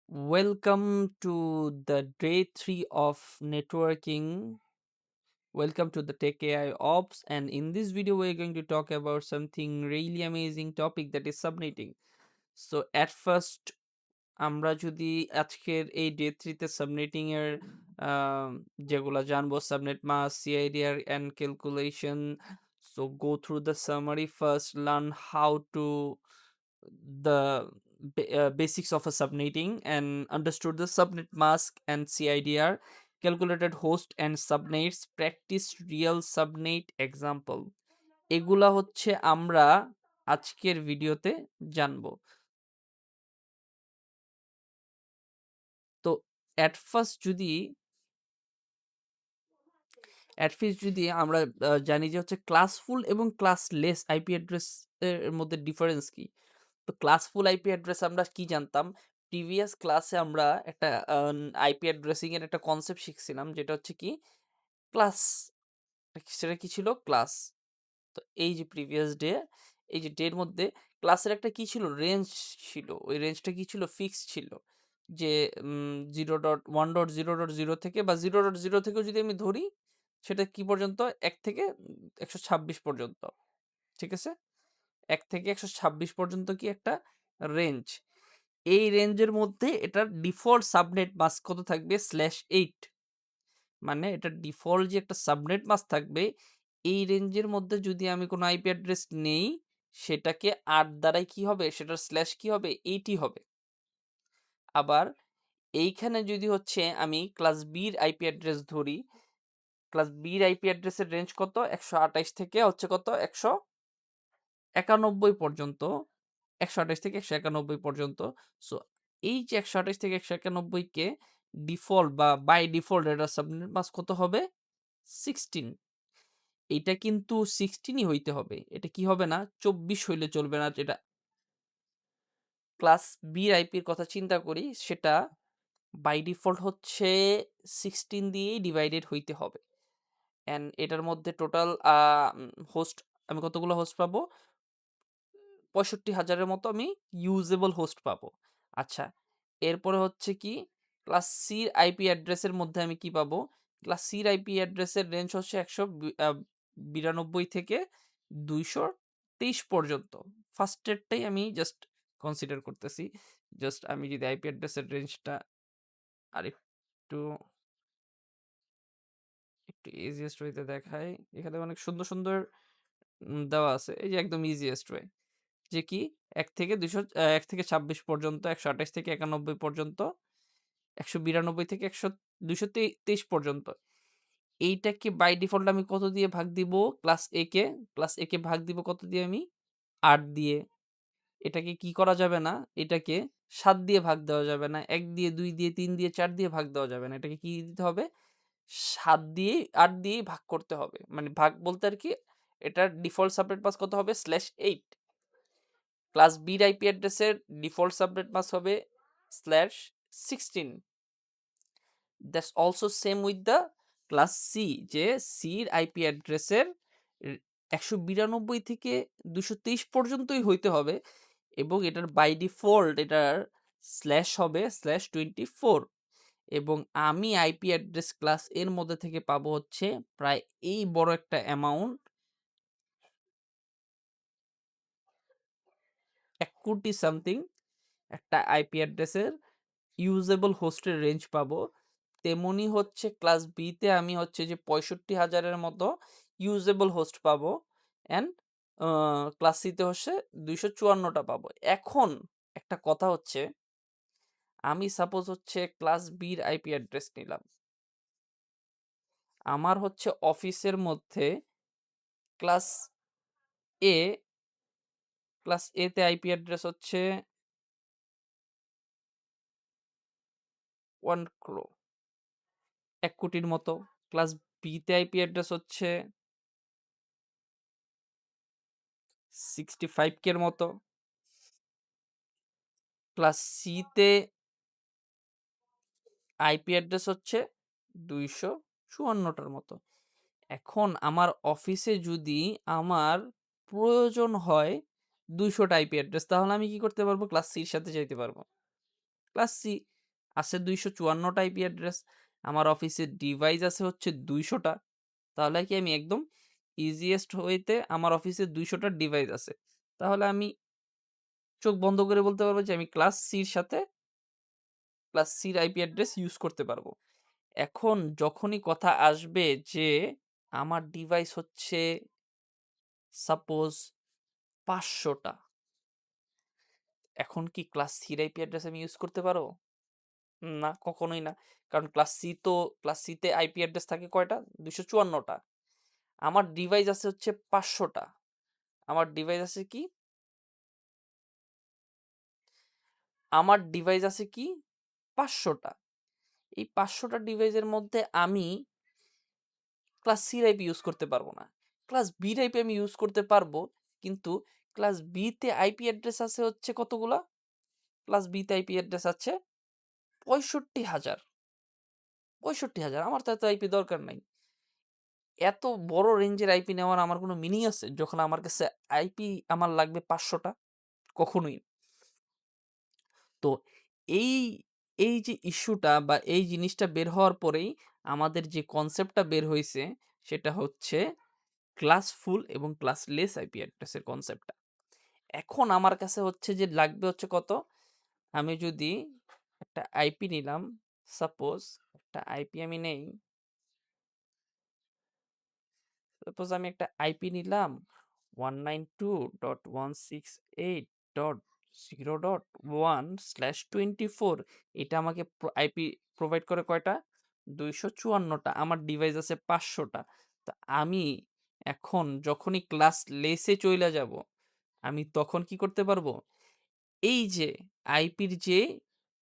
Welcome to the day 3 of networking. Welcome to the Tech AI Ops. And in this video, we're going to talk about something really amazing topic that is subnetting. So, at first, আমরা যদি আজকের এই day 3 তে subnetting এর যেগুলা জানবো subnet mask, CIDR and calculation. So go through the summary first, learn how to the basics of a subnetting and understood the subnet mask and CIDR, calculated host and subnets, practice real subnet example. এগুলা হচ্ছে আমরা আজকের ভিডিওতে জানবো। তো at first যদি আমরা জানি যে হচ্ছে ক্লাসফুল এবং ক্লাসলেস আইপি অ্যাড্রেস এর মধ্যে ডিফারেন্স কি। তো ক্লাসফুল আইপি অ্যাড্রেস আমরা কি জানতাম, প্রিভিয়াস ক্লাসে আমরা একটা আইপি অ্যাড্রেসিং এর একটা কনসেপ্ট শিখছিলাম, যেটা হচ্ছে কি ক্লাস। সেটা কি ছিল? ক্লাস। তো এই যে প্রিভিয়াস ডে, এই যে ডের মধ্যে ক্লাসের একটা কি ছিল? রেঞ্জ ছিল। ওই রেঞ্জটা কি ছিল? ফিক্স ছিল, যে 0.1.0.0 থেকে বা 0.0 থেকেও যদি আমি ধরি, সেটা কি পর্যন্ত? 1 থেকে 126 পর্যন্ত। ঠিক আছে, 1 থেকে 126 পর্যন্ত কি একটা রেঞ্জ। এই রেঞ্জের মধ্যে এটার ডিফল্ট সাবনেট মাস্ক কত থাকবে? /8। মানে এটা ডিফল্ট যে একটা সাবনেট মাস্ক থাকবে, এই রেঞ্জের মধ্যে যদি আমি কোনো আইপি অ্যাড্রেস নেই, সেটাকে 8 দ্বারাই কি হবে? সেটার স্ল্যাশ কি হবে? 8ই হবে। আবার এইখানে যদি হচ্ছে আমি ক্লাস বির আইপি অ্যাড্রেস ধরি, ক্লাস বির আইপি অ্যাড্রেসের রেঞ্জ কত? 128 থেকে হচ্ছে কত? 191 পর্যন্ত। 128 থেকে 191 পর্যন্ত। সো এই যে 128 থেকে 191 কে ডিফল্ট বা বাই ডিফল্ট এটা সাবনেট মাস্ক কত হবে? 16। এটা কিন্তু 16ই হইতে হবে। এটা কি হবে না? 24 হইলে চলবে না। যেটা ক্লাস বি আইপির কথা চিন্তা করি, সেটা বাই ডিফল্ট হচ্ছে 16 দিয়েই ডিভাইডেড হইতে হবে। অ্যান্ড এটার মধ্যে টোটাল হোস্ট আমি কতগুলো হোস্ট পাবো? 65,000-এর মতো আমি ইউজেবল হোস্ট পাবো। আচ্ছা, এরপরে হচ্ছে কি ক্লাস সির আইপি অ্যাড্রেসের মধ্যে আমি কি পাবো? ক্লাস সির আইপি অ্যাড্রেসের রেঞ্জ হচ্ছে 192 থেকে 223 পর্যন্ত। ফার্স্টেরটাই আমি জাস্ট কনসিডার করতেছি। জাস্ট আমি যদি আইপি অ্যাড্রেসের রেঞ্জটা আরেকটু একটু ইজিয়েস্ট ওয়েতে দেখাই। এখানে অনেক সুন্দর সুন্দর দেওয়া আছে। এই যে একদম ইজিয়েস্ট ওয়ে, যে কি 1 থেকে 200 1 থেকে 26 পর্যন্ত, 128 থেকে 91 পর্যন্ত, 192 থেকে 223 পর্যন্ত। এইটাকে বাই ডিফল্ট আমি কত দিয়ে ভাগ দিব? ক্লাস এ কে ভাগ দিব কত দিয়ে? আমি 8 দিয়ে। এটাকে কি করা যাবে না? এটাকে 7 দিয়ে ভাগ দেওয়া যাবে না। 1 দিয়ে, 2 দিয়ে, 3 দিয়ে, 4 দিয়ে ভাগ দেওয়া যাবে না। এটাকে কি দিতে হবে? 7 দিয়ে 8 দিয়েই ভাগ করতে হবে। মানে ভাগ বলতে আর কি, এটার ডিফল্ট সাবনেট মাস্ক কত হবে? /8। ক্লাস বির আইপি অ্যাড্রেসের ডিফল্ট সাবনেট মাস্ক হবে /16। That's also same with the class C, যে সির আইপি অ্যাড্রেসের 192 থেকে 223 পর্যন্তই হইতে হবে, এবং এটার বাই ডিফল্ট এটার স্ল্যাশ হবে /24। এবং আমি আইপি অ্যাড্রেস ক্লাস এর মধ্যে থেকে পাবো হচ্ছে প্রায় এই বড় একটা অ্যামাউন্ট, 1 কোটি সামথিং একটা আইপি অ্যাড্রেসের ইউজেবল হোস্টের রেঞ্জ পাবো। তেমনি হচ্ছে ক্লাস বিতে আমি হচ্ছে যে 65,000-এর মতো ইউজেবল হোস্ট পাবো, অ্যান্ড ক্লাস সিতে হচ্ছে 254টা পাবো। এখন একটা কথা হচ্ছে, আমি সাপোজ হচ্ছে ক্লাস বির আইপি অ্যাড্রেস নিলাম, আমার হচ্ছে অফিসের মধ্যে ক্লাস এ ক্লাস এ তে আইপি অ্যাড্রেস হচ্ছে 1 crore, 1 কোটির মতো। ক্লাস বি তে আইপি অ্যাড্রেস হচ্ছে 65K এর মতো। ক্লাস সি তে আইপি অ্যাড্রেস হচ্ছে 254টার মতো। এখন আমার অফিসে যদি আমার প্রয়োজন হয় 200টা আইপি অ্যাড্রেস, তাহলে আমি কি করতে পারবো? ক্লাস সির সাথে যাইতে পারবো। ক্লাস সি আছে 254টা আইপি অ্যাড্রেস, আমার অফিসের ডিভাইস আছে হচ্ছে 200টা। তাহলে কি আমি একদম ইজিয়েস্ট ওয়েতে আমার অফিসে 200টা ডিভাইস আছে। তাহলে আমি চোখ বন্ধ করে বলতে পারবো যে আমি ক্লাস সির সাথে ক্লাস সির আইপি অ্যাড্রেস ইউজ করতে পারবো। এখন যখনই কথা আসবে যে আমার ডিভাইস হচ্ছে সাপোজ 500টা, এখন কি ক্লাস সির আইপি অ্যাড্রেস আমি ইউজ করতে পারবো? না, কখনোই না। কারণ ক্লাস সি তে আইপি অ্যাড্রেস থাকে কয়টা? 254টা। আমার ডিভাইস আছে হচ্ছে 500টা। আমার ডিভাইস আছে কি? আমার ডিভাইস আছে কি? 500টা। এই 500টা ডিভাইসের মধ্যে আমি ক্লাস সির আইপি ইউজ করতে পারবো না। ক্লাস বির আইপি আমি ইউজ করতে পারবো, কিন্তু ক্লাস বি তে আইপি অ্যাড্রেস আছে হচ্ছে কতগুলা? ক্লাস বি তে আইপি অ্যাড্রেস আছে 65,000। 65,000, আমার তো এত আইপি দরকার নাই। এত বড় রেঞ্জের আইপি নেওয়ার আমার কোনো মিনিং আছে? যখন আমার কাছে আইপি আমার লাগবে 500টা? কখনোই না। তো এই, এই যে ইস্যুটা বা এই জিনিসটা বের হওয়ার পরেই আমাদের যে কনসেপ্টটা বের হইছে সেটা হচ্ছে ক্লাস ফুল এবং ক্লাসলেস আইপি অ্যাড্রেসের কনসেপ্টটা। এখন আমার কাছে হচ্ছে যে লাগবে হচ্ছে কত? আমি যদি একটা আইপি নিলাম, সাপোজ একটা আইপি আমি নেই, সাপোজ আমি একটা আইপি নিলাম 192.168.0.1/24। এটা আমাকে আইপি প্রোভাইড করে কয়টা? 254টা। আমার ডিভাইস আছে 500টা। তা আমি এখন যখনই ক্লাস লেসে চইলা যাব, আমি তখন কি করতে পারবো? এই যে আইপির যে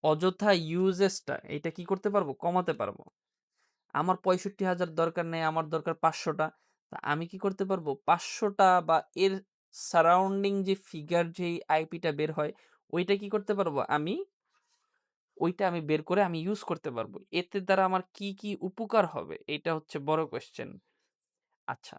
অযথা ইউজেসটা, এটা কি করতে পারবো? কমাতে পারবো। আমার 65,000 দরকার নেই, আমার দরকার 500টা। তা আমি কি করতে পারবো? 500টা বা এর সারাউন্ডিং যে ফিগার যেই আইপিটা বের হয়, ওইটা কি করতে পারবো? ওইটা আমি বের করে আমি ইউজ করতে পারবো। এতে দ্বারা আমার কি, কি উপকার হবে? এইটা হচ্ছে বড় কোয়েশ্চেন। আচ্ছা,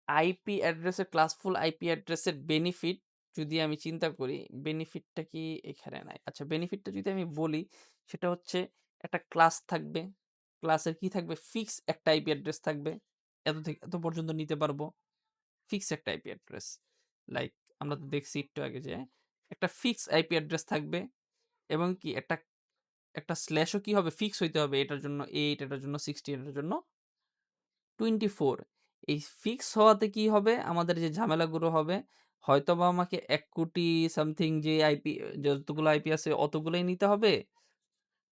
আইপি অ্যাড্রেসের ক্লাসফুল আইপি অ্যাড্রেসের বেনিফিট যদি আমি চিন্তা করি, বেনিফিটটা কি এখানে নাই? আচ্ছা, বেনিফিটটা যদি আমি বলি, সেটা হচ্ছে একটা ক্লাস থাকবে। ক্লাসের কি থাকবে? ফিক্স একটা আইপি অ্যাড্রেস থাকবে। এত থেকে এত পর্যন্ত নিতে পারবো। ফিক্স একটা আইপি অ্যাড্রেস। লাইক আমরা তো দেখছি একটু আগে যে একটা ফিক্স আইপি অ্যাড্রেস থাকবে এবং কি একটা একটা স্ল্যাশও কি হবে? ফিক্স হইতে হবে। এটার জন্য 8, এটার জন্য 16, এটার জন্য 24। এই ফিক্স হওয়াতে কি হবে? আমাদের যে ঝামেলাগুলো হবে, হয়তোবা আমাকে 1,00,00,000 সামথিং যে আইপি, যতগুলো আইপি আছে অতগুলোই নিতে হবে।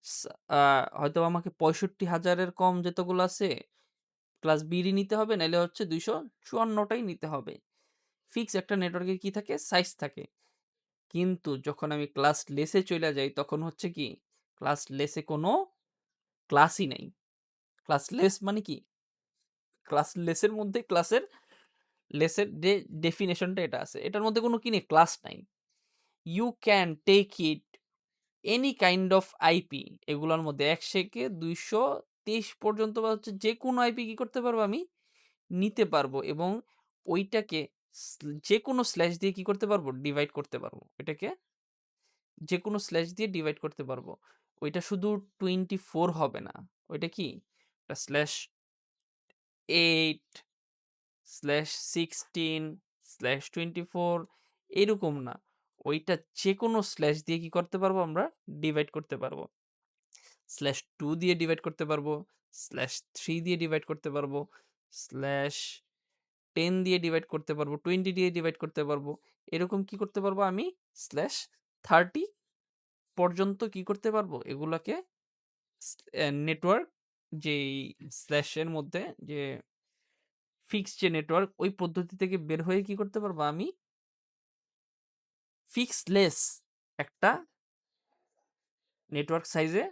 সা আ হয়তোবা আমাকে 65,000 এর কম যতগুলো আছে ক্লাস বিডি নিতে হবে, নাইলে হচ্ছে 254 টাই নিতে হবে। ফিক্স একটা নেটওয়ার্কের কি থাকে? সাইজ থাকে। কিন্তু যখন আমি ক্লাস লেসে চইলা যাই তখন হচ্ছে কি? ক্লাস লেসে কোনো ক্লাসই নাই। ক্লাস লেস মানে কি? ক্লাস লেসের মধ্যে লেসের যে ডেফিনেশনটা এটা আছে। এটার মধ্যে কোনো কি নেই? ক্লাস নাই। You can take it any kind of IP, এগুলোর মধ্যে ১ থেকে ২২৩ পর্যন্ত বা হচ্ছে যেকোনো আইপি কি করতে পারবো? আমি নিতে পারবো এবং ওইটাকে যেকোনো স্ল্যাশ দিয়ে কি করতে পারবো? ডিভাইড করতে পারবো। এটাকে যেকোনো স্ল্যাশ দিয়ে ডিভাইড করতে পারবো। ওইটা শুধু 24 হবে না। ওইটা কি? ওটা /8 /16/24 এরকম না। ওইটা যেকোনো স্ল্যাশ দিয়ে কি করতে পারবো? আমরা ডিভাইড করতে পারবো। /2 দিয়ে ডিভাইড করতে পারবো, /3 দিয়ে ডিভাইড করতে পারবো, /10 দিয়ে ডিভাইড করতে পারবো, 20 দিয়ে ডিভাইড করতে পারবো। এরকম কি করতে পারবো? আমি /30 পর্যন্ত কি করতে পারবো? এগুলাকে নেটওয়ার্ক যেই স্ল্যাশের মধ্যে যে ফিক্সড যে নেটওয়ার্ক, ওই পদ্ধতি থেকে বের হয়ে কি করতে পারবো? আমি ফিক্সলেস একটা নেটওয়ার্ক সাইজে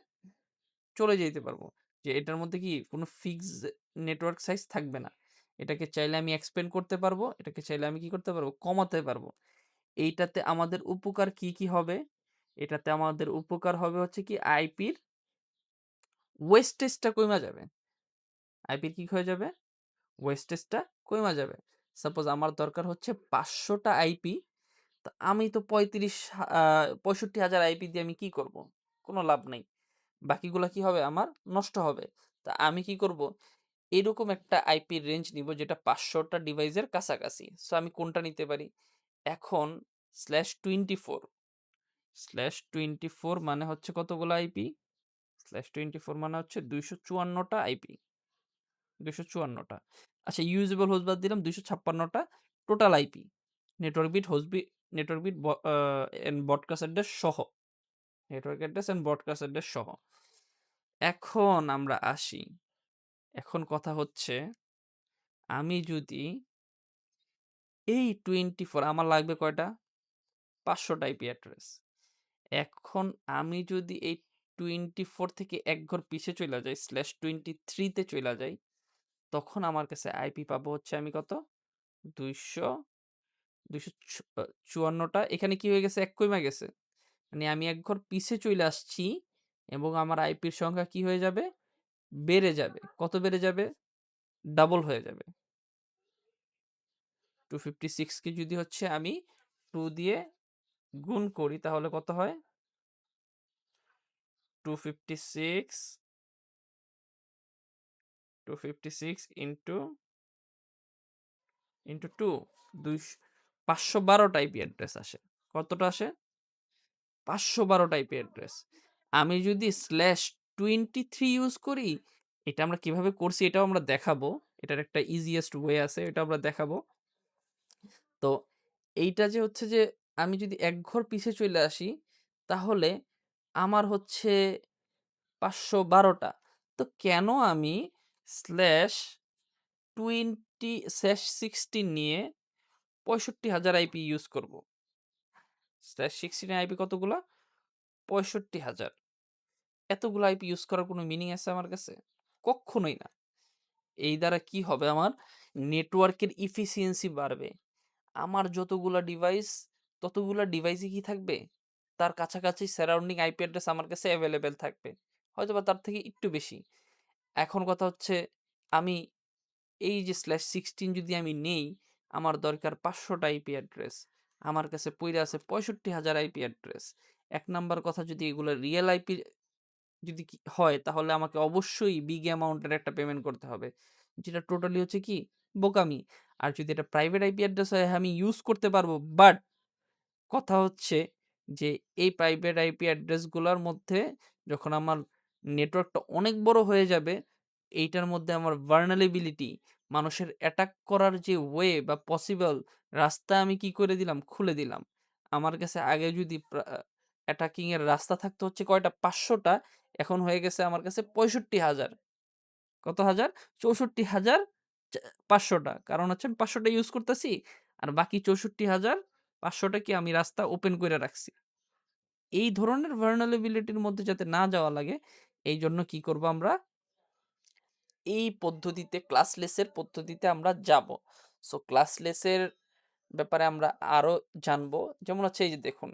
চলে যেতে পারবো। যে এটার মধ্যে কি কোনো ফিক্সড নেটওয়ার্ক সাইজ থাকবে না। এটাকে চাইলে আমি এক্সপেন্ড করতে পারবো, এটাকে চাইলে আমি কি করতে পারবো? কমাতে পারবো। এইটাতে আমাদের উপকার কি, কি হবে? এটাতে আমাদের উপকার হবে হচ্ছে কি আইপির ওয়েস্টেজটা কইমা যাবে। আইপির কি হয়ে যাবে? ওয়েস্টেজটা কইমা যাবে। সাপোজ আমার দরকার হচ্ছে 500টা আইপি। তো আমি তো 65,000 আইপি দিয়ে আমি কি করব? কোনো লাভ নাই। বাকিগুলা কি হবে? আমার নষ্ট হবে। তা আমি কি করব? এরকম একটা আইপির রেঞ্জ নিব যেটা 500টা ডিভাইসের কাছাকাছি। সো আমি কোনটা নিতে পারি? এখন /24 /24 মানে হচ্ছে কতগুলো আইপি? /24 মানে হচ্ছে 254টা আইপি। 254টা। আচ্ছা, ইউজেবল হোস্ট বাদ দিলাম, 256টা total IP. Network bit, network bit and broadcast address সহ। Network address and broadcast address সহ। এখন আমরা আসি। এখন কথা হচ্ছে, আমি যদি এই 24, আমার লাগবে কয়টা? 500টা আইপি অ্যাড্রেস। এখন আমি যদি এই 24 থেকে এক ঘর পিছে চলে যাই, /23 তে চলে যাই, তখন আমার কাছে আইপি পাবো হচ্ছে আমি কত? 200 254টা। এখানে কি হয়ে গেছে? এক কইমা গেছে। মানে আমি এক ঘর পিছে চলে আসছি এবং আমার আইপির সংখ্যা কি হয়ে যাবে? বেড়ে যাবে। কত বেড়ে যাবে? ডাবল হয়ে যাবে। 256 কে যদি হচ্ছে আমি 2 দিয়ে গুণ করি তাহলে কত হয়? 256 ইন্টু 2, 512টা আইপি অ্যাড্রেস আসে। কতটা আসে? 512টা আইপি অ্যাড্রেস। আমি যদি /23 ইউজ করি, এটা আমরা কিভাবে করছি এটাও আমরা দেখাবো। এটার একটা ইজিয়েস্ট ওয়ে আছে, এটা আমরা দেখাবো। তো এইটা যে হচ্ছে যে আমি যদি এক ঘর পিছে চলে আসি, তাহলে আমার হচ্ছে 512টা। তো কেন আমি /16 নিয়ে 65,000 আইপি ইউজ করব? /16 আইপি কতগুলা? 65,000। এতগুলো আইপি ইউজ করার কোনো মিনিং আছে আমার কাছে? কক্ষনোই না। এই দ্বারা কি হবে? আমার নেটওয়ার্কের ইফিসিয়েন্সি বাড়বে। আমার যতগুলা ডিভাইস, ততগুলা ডিভাইসই কি থাকবে? তার কাছাকাছি সারাউন্ডিং আইপি অ্যাড্রেস আমার কাছে অ্যাভেলেবেল থাকবে। হয়তোবা তার থেকে একটু বেশি। এখন কথা হচ্ছে, আমি এই যে /16 যদি আমি নেই, আমার দরকার 500টা আইপি অ্যাড্রেস। আমার কাছে পইড়া আছে 65,000 আইপি অ্যাড্রেস। এক নাম্বার কথা, যদি এগুলো রিয়েল আইপি যদি হয়, তাহলে আমাকে অবশ্যই বিগ অ্যামাউন্টের একটা পেমেন্ট করতে হবে, যেটা টোটালি হচ্ছে কি বোকামি। আর যদি এটা প্রাইভেট আইপি অ্যাড্রেস হয়, আমি ইউজ করতে পারবো, বাট কথা হচ্ছে যে এই প্রাইভেট আইপি অ্যাড্রেসগুলোর মধ্যে যখন আমার নেটওয়ার্কটা অনেক বড় হয়ে যাবে, এইটার মধ্যে আমার ভালনারেবিলিটি, মানুষের অ্যাটাক করার যে ওয়ে বা পসিবল রাস্তা আমি কি করে দিলাম? খুলে দিলাম। আমার কাছে আগে যদি অ্যাটাকিং এর রাস্তা থাকতো হচ্ছে কয়টা? 500টা। এখন হয়ে গেছে আমার কাছে 65,000। কত হাজার? 64,000 500টা। কারণ হচ্ছে আমি 500টা ইউজ করতেছি, আর বাকি 64,500টা কি আমি রাস্তা ওপেন করে রাখছি। এই ধরনের ভালনারেবিলিটির মধ্যে যাতে না যাওয়া লাগে, এই জন্য কি করব আমরা? এই পদ্ধতিতে, ক্লাসলেসের পদ্ধতিতে আমরা যাব। সো ক্লাসলেসের ব্যাপারে আমরা আরো জানবো। যেমন হচ্ছে এই যে দেখুন,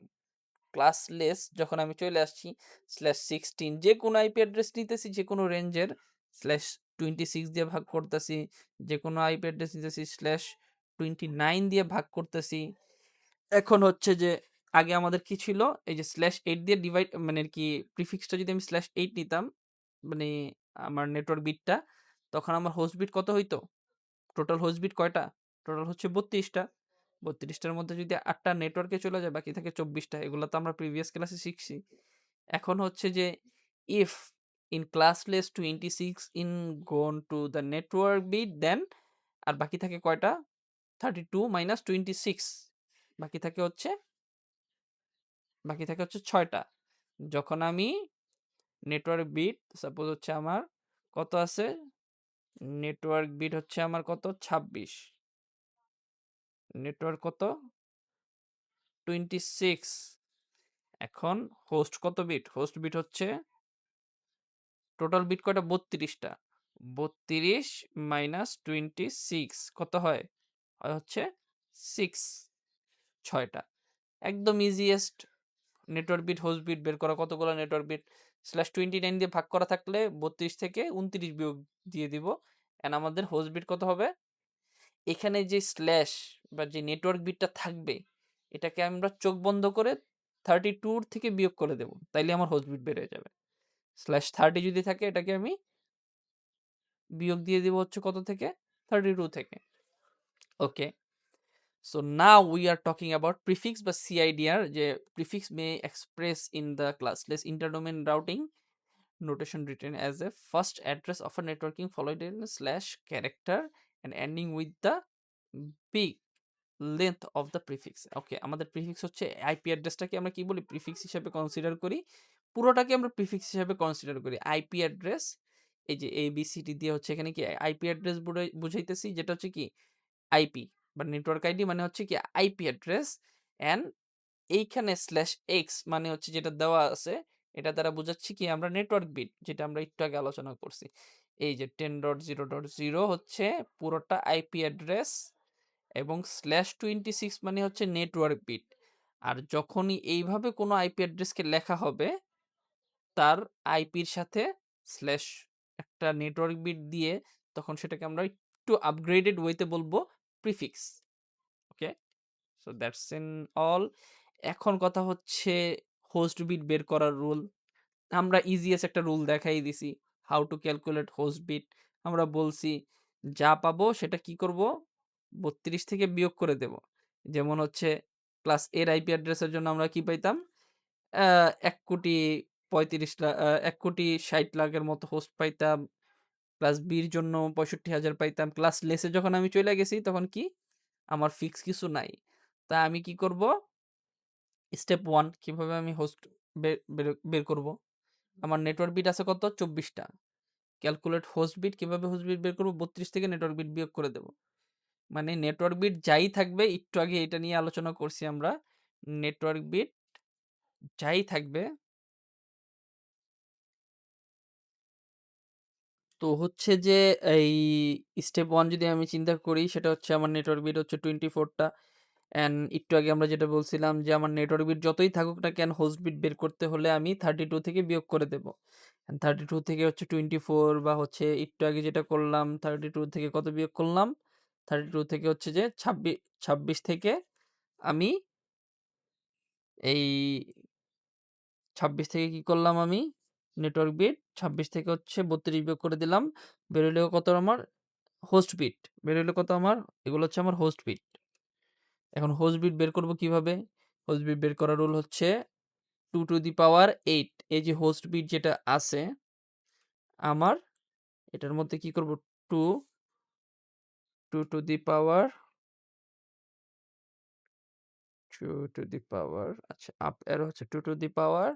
ক্লাসলেস যখন আমি চলে আসছি /16, যে কোনো আইপি অ্যাড্রেস নিতেছি, যে কোনো রেঞ্জের /26 দিয়ে ভাগ করতেছি, যে কোনো আইপি অ্যাড্রেস নিতেছি /29 দিয়ে ভাগ করতেছি। এখন হচ্ছে যে আগে আমাদের কি ছিল? এই যে /8 দিয়ে ডিভাইড, মানে কি প্রিফিক্সটা যদি আমি /8 নিতাম, মানে আমার নেটওয়ার্ক বিটটা, তখন আমার হোস্ট বিট কত হইতো? টোটাল হোস্ট বিট কয়টা? টোটাল হচ্ছে 32টা। 32টার মধ্যে যদি 8টা নেটওয়ার্কে চলে যায়, বাকি থাকে 24টা। এগুলো তো আমরা প্রিভিয়াস ক্লাসে শিখছি। এখন হচ্ছে যে if in classless 26 in gone to the network bit, then আর বাকি থাকে কয়টা? 32 মাইনাস 26। বাকি থাকে হচ্ছে 6টা। যখন আমি নেটওয়ার্ক বিট সাপোজ হচ্ছে আমার কত আছে? নেটওয়ার্ক বিট হচ্ছে আমার কত? 26। নেটওয়ার্ক কত? 26। এখন হোস্ট কত বিট? হোস্ট বিট হচ্ছে টোটাল বিট কয়টা? 32টা। 32 মাইনাস 26 কত হয়? হচ্ছে 6। 6টা। একদম easiest network bit, host bit বের করা। কতগুলো নেটওয়ার্ক বিট? /29 দিয়ে ভাগ করা থাকলে 32 থেকে 29 বিয়োগ দিয়ে দিব। এন্ড আমাদের হোস্ট বিট কত হবে? এখানে যে স্ল্যাশ বা যে নেটওয়ার্ক বিটটা থাকবে, এটাকে আমরা চোখ বন্ধ করে 32 থেকে বিয়োগ করে দেব, তাইলে আমার হোস্ট বিট বের হয়ে যাবে। /30 যদি থাকে এটাকে আমি বিয়োগ দিয়ে দিব হচ্ছে কত থেকে, 32 থেকে। ওকে, so now we are talking about prefix বা CIDR, যে prefix may express in the classless interdomain routing notation written as a first address of a networking followed in / character and ending with the big length of the prefix. ওকে, আমাদের prefix হচ্ছে IP অ্যাড্রেসটাকে আমরা কি বলি, prefix হিসেবে consider করি, পুরোটাকে আমরা prefix হিসেবে consider করি। আইপি অ্যাড্রেস, এই যে ABCD দিয়ে হচ্ছে এখানে কি আইপি অ্যাড্রেস বুঝাইতেছি, যেটা হচ্ছে কি আইপি বা নেটওয়ার্ক আইডি মানে হচ্ছে কি আইপি অ্যাড্রেস, অ্যান্ড এইখানে /x মানে হচ্ছে যেটা দেওয়া আছে এটা দ্বারা বোঝাচ্ছি কি আমরা নেটওয়ার্ক বিট, যেটা আমরা একটু আগে আলোচনা করছি। এই যে 10.0.0 হচ্ছে পুরোটা আইপি অ্যাড্রেস, এবং /26 মানে হচ্ছে নেটওয়ার্ক বিট। আর যখনই এইভাবে কোনো আইপি অ্যাড্রেসকে লেখা হবে, তার আইপির সাথে স্ল্যাশ একটা নেটওয়ার্ক বিট দিয়ে, তখন সেটাকে আমরা একটু আপগ্রেডেড ওয়েতে বলবো prefix. Okay, so that's in all. এখন কথা হচ্ছে হোস্ট বিট বের করার রুল। আমরা ইজিয়েস্ট একটা রুল দেখাই দিছি, how to calculate host bit. আমরা বলছি যা পাবো সেটা কি করব, 32 থেকে বিয়োগ করে দেব। যেমন হচ্ছে ক্লাস এর আইপি অ্যাড্রেসের জন্য আমরা কি পাইতাম, 1,60,60,000 মতো হোস্ট পাইতাম। ক্লাস বির জন্য 65,000 পাইতাম। ক্লাস লেসে যখন আমি চলে গেছি তখন কি আমার ফিক্স কিছু নাই, তা আমি কি করব, স্টেপ 1 কিভাবে আমি হোস্ট বের করব। আমার নেটওয়ার্ক বিট আছে কত, 24টা। ক্যালকুলেট হোস্ট বিট, কিভাবে হোস্ট বিট বের করব, 32 থেকে নেটওয়ার্ক বিট বিয়োগ করে দেব। মানে নেটওয়ার্ক বিট যাই থাকবে, একটু আগে এটা নিয়ে আলোচনা করছি আমরা, নেটওয়ার্ক বিট যাই থাকবে, তো হচ্ছে যে এই স্টেপ 1 যদি আমি চিন্তা করি, সেটা হচ্ছে আমার নেটওয়ার্ক বিট হচ্ছে 24টা, অ্যান্ড একটু আগে আমরা যেটা বলছিলাম যে আমার নেটওয়ার্ক বিট যতই থাকুক না কেন, হোস্ট বিট বের করতে হলে আমি 32 থেকে বিয়োগ করে দেব। 32 থেকে হচ্ছে 24, বা হচ্ছে একটু আগে যেটা করলাম 32 থেকে কত বিয়োগ করলাম, 32 থেকে হচ্ছে যে 26 থেকে আমি এই 26 থেকে কি করলাম, আমি নেটওয়ার্ক বিট 26 থেকে হচ্ছে 32 বিয়োগ করে দিলাম, বেরোলো কত আমার হোস্ট বিট, বেরোলো কত আমার, এগুলো হচ্ছে আমার হোস্ট বিট। এখন হোস্ট বিট বের করব কিভাবে, হোস্ট বিট বের করার রুল হচ্ছে 2 টু দি পাওয়ার 8। এই যে হোস্ট বিট যেটা আছে আমার, এটার মধ্যে কি করব, 2 to the power 2 to the পাওয়ার, আচ্ছা আপ এরো হচ্ছে 2 to the power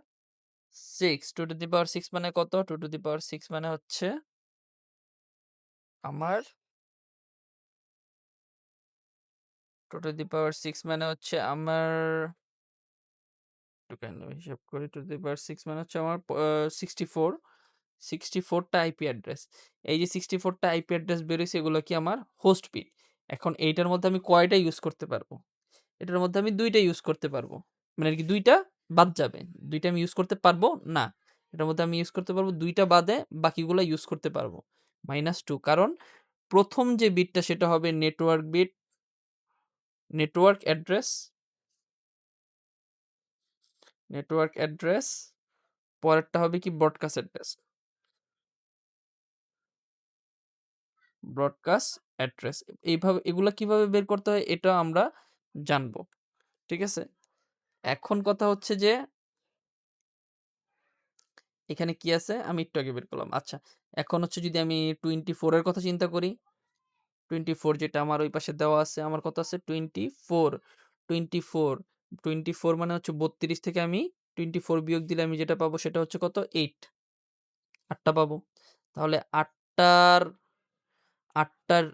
6। 2 to the পাওয়ার 6 মানে কত, 2 টু দি পাওয়ার 6 মানে হচ্ছে আমার 2 টু দি পাওয়ার 6 মানে হচ্ছে আমার, একটু কাইন্ডলি হিসাব করি, 2 টু দি পাওয়ার 6 মানে হচ্ছে আমার 64, 64টা আইপি অ্যাড্রেস। এই যে 64টা আইপি অ্যাড্রেস বেরোইছে, এগুলো কি আমার হোস্ট বিট। এখন এইটার মধ্যে আমি কয়টা ইউজ করতে পারবো, এটার মধ্যে আমি 2টা ইউজ করতে পারবো, মানে আর কি 2টা বাদ যাবে, 2টা আমি ইউজ করতে পারবো না, এটার মধ্যে আমি ইউজ করতে পারবো 2টা বাদে, বাকিগুলো ইউজ করতে পারবো -2, কারণ প্রথম যে বিটটা সেটা হবে network bit, network address, network address, পরেরটা হবে কি ব্রডকাস্ট অ্যাড্রেস, ব্রডকাস্ট অ্যাড্রেস। এইভাবে এগুলা কিভাবে বের করতে হয় এটা আমরা জানবো, ঠিক আছে। এখন কথা হচ্ছে যে এখানে কি আছে, আমি একটু আগে বের করলাম। আচ্ছা, এখন হচ্ছে যদি আমি 24 এর কথা চিন্তা করি, 24 যেটা আমার ওই পাশে দেওয়া আছে, আমার কত আছে 24, 24, 24 মানে হচ্ছে 32 থেকে আমি 24 বিয়োগ দিলে আমি যেটা পাবো সেটা হচ্ছে কত 8, 8টা পাবো। তাহলে 8টার 8টার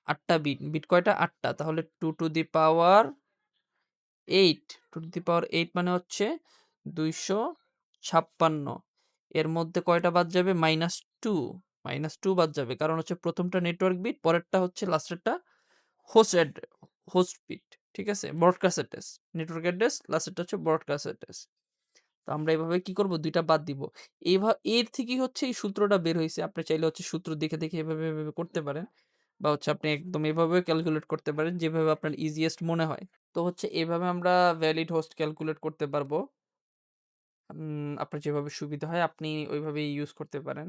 8টা বিট, বিট কয়টা 8টা, তাহলে 2 to the power 8, 2 to the পাওয়ার 8 মানে হচ্ছে 256। এর মধ্যে কয়টা বাদ যাবে, -2, -2 বাদ যাবে, কারণ হচ্ছে প্রথমটা নেটওয়ার্ক বিট, পরেরটা হচ্ছে লাস্টেরটা হোস্ট হোস্ট বিট, ঠিক আছে, ব্রডকাস্ট অ্যাড্রেস, নেটওয়ার্ক অ্যাড্রেস, লাস্টেরটা হচ্ছে ব্রডকাস্ট অ্যাড্রেস। তো আমরা এভাবে কি করব, 2টা বাদ দিব। এর থেকেই হচ্ছে এই সূত্রটা বের হয়েছে, আপনি চাইলে হচ্ছে সূত্র দেখে দেখে এভাবে এভাবে করতে পারেন। বা হচ্ছে আপনি একদম এভাবেও ক্যালকুলেট করতে পারেন যেভাবে আপনার ইজিয়েস্ট মনে হয়। তো হচ্ছে এভাবে আমরা ভ্যালিড হোস্ট ক্যালকুলেট করতে পারবো। আপনার যেভাবে সুবিধা হয় আপনি ওইভাবেই ইউজ করতে পারেন।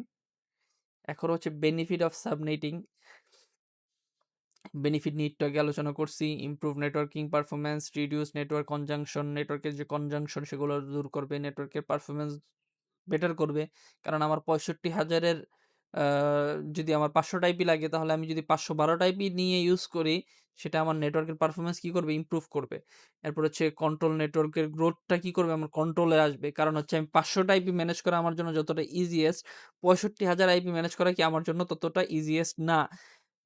এখন হচ্ছে বেনিফিট অফ সাবনেটিং। বেনিফিট নিয়ে একটু আগে আলোচনা করছি। Improve networking performance, reduce network conjunction, নেটওয়ার্কের যে কনজাংশন সেগুলো দূর করবে, নেটওয়ার্কের পারফরম্যান্স বেটার করবে। কারণ আমার ৬৫,০০০ এর যদি আমার ৫০০ টাইপই লাগে তাহলে আমি যদি ৫১২ টাইপই নিয়ে ইউজ করি সেটা আমার নেটওয়ার্কের পারফরম্যান্স কি করবে? ইমপ্রুভ করবে। এরপর হচ্ছে কন্ট্রোল, নেটওয়ার্কের গ্রোথটা কি করবে? আমার কন্ট্রোলে আসবে। কারণ হচ্ছে আমি ৫০০ টাইপই ম্যানেজ করা আমার জন্য যতটা ইজিয়েস্ট, ৬৫,০০০ আইপি ম্যানেজ করা কি আমার জন্য ততটা ইজিয়েস্ট না।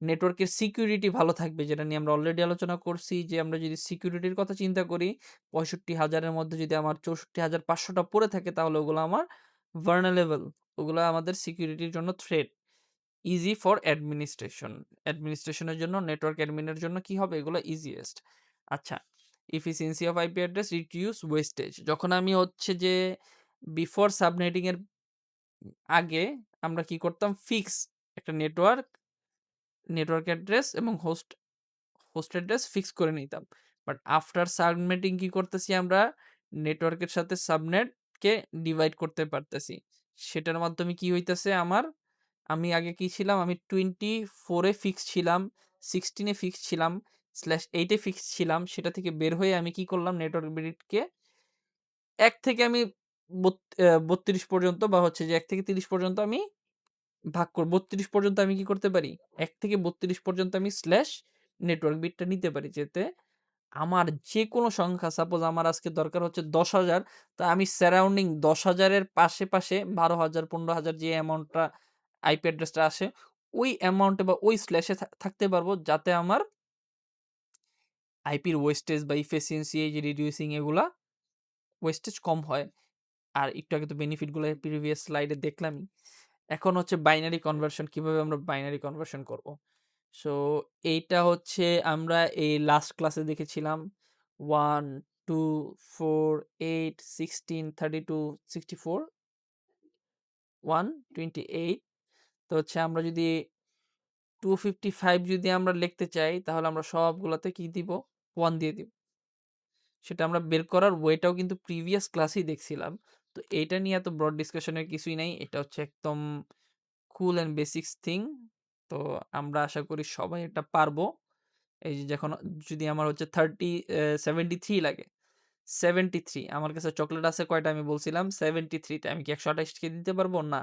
নেটওয়ার্কের সিকিউরিটি ভালো থাকবে, যেটা নিয়ে আমরা অলরেডি আলোচনা করছি যে আমরা যদি সিকিউরিটির কথা চিন্তা করি ৬৫,০০০ এর মধ্যে যদি আমার ৬৪,৫০০ টা পড়ে থাকে তাহলে ওগুলো আমার ভালনারেবল। ওগুলা আমাদের সিকিউরিটির জন্য থ্রেট। Easy for administration. অ্যাডমিনিস্ট্রেশনের জন্য, নেটওয়ার্ক অ্যাডমিনের জন্য কি হবে? এগুলো ইজিয়েস্ট। আচ্ছা, efficiency of IP address, reduce wastage. যখন আমি হচ্ছে যে বিফোর সাবনেটিং এর আগে আমরা কি করতাম? ফিক্স একটা নেটওয়ার্ক অ্যাড্রেস এবং হোস্ট অ্যাড্রেস ফিক্স করে নিতাম। বাট আফটার সাবনেটিং কি করতেছি আমরা? নেটওয়ার্কের সাথে সাবনেটকে ডিভাইড করতে পারতেছি। সেটার মাধ্যমে কি হইতেছে আমার? আমি আগে কি ছিলাম? আমি 24 এ ফিক্স ছিলাম, 16 এ ফিক্স ছিলাম, /8 এ ফিক্স ছিলাম। সেটা থেকে বের হয়ে আমি কি করলাম? নেটওয়ার্ক বিটকে ১ থেকে আমি ৩২ পর্যন্ত বা হচ্ছে যে ১ থেকে ৩০ পর্যন্ত আমি ভাগ করব। ৩২ পর্যন্ত আমি কি করতে পারি? ১ থেকে ৩২ পর্যন্ত আমি স্ল্যাশ নেটওয়ার্ক বিটটা নিতে পারি। যাতে আমার যেকোনো সংখ্যা, সাপোজ আমার আজকে দরকার হচ্ছে ১০,০০০, তা আমি সারাউন্ডিং ১০,০০০ এর পাশে ১২,০০০, ১৫,০০০ যে অ্যামাউন্টটা আইপি অ্যাড্রেসটা আসে, ওই অ্যামাউন্টে বা ওই স্ল্যাশে থাকতে পারবো যাতে আমার আইপির ওয়েস্টেজ বা এফিসিয়েন্সি, এই যে রিডিউসিং, এগুলা ওয়েস্টেজ কম হয়। আর একটু আগে তো বেনিফিট গুলো প্রিভিয়াস স্লাইডে দেখলামই। এখন হচ্ছে বাইনারি কনভার্সন, কিভাবে আমরা বাইনারি কনভার্সন করব। সো এইটা হচ্ছে আমরা এই লাস্ট ক্লাসে দেখেছিলাম। 1, 2, 4, 8, 16, 32, 64, 128। তো হচ্ছে আমরা যদি 255 যদি আমরা লিখতে চাই তাহলে আমরা সবগুলোতে কি দিব? 1 দিয়ে দিব। সেটা আমরা বের করার ওয়েটাও কিন্তু প্রিভিয়াস ক্লাসেই দেখছিলাম। তো এইটা নিয়ে এত ব্রড ডিসকাশনের কিছুই নাই। এটা হচ্ছে একদম কুল অ্যান্ড বেসিক্স থিং। তো আমরা আশা করি সবাই এটা পারবো। এই যে যখন যদি আমার হচ্ছে 73 লাগে, 73 আমার কাছে চকলেট আছে কয়টা? আমি বলছিলাম 73 টা। আমি কি ১২৮ কে দিতে পারবো? না।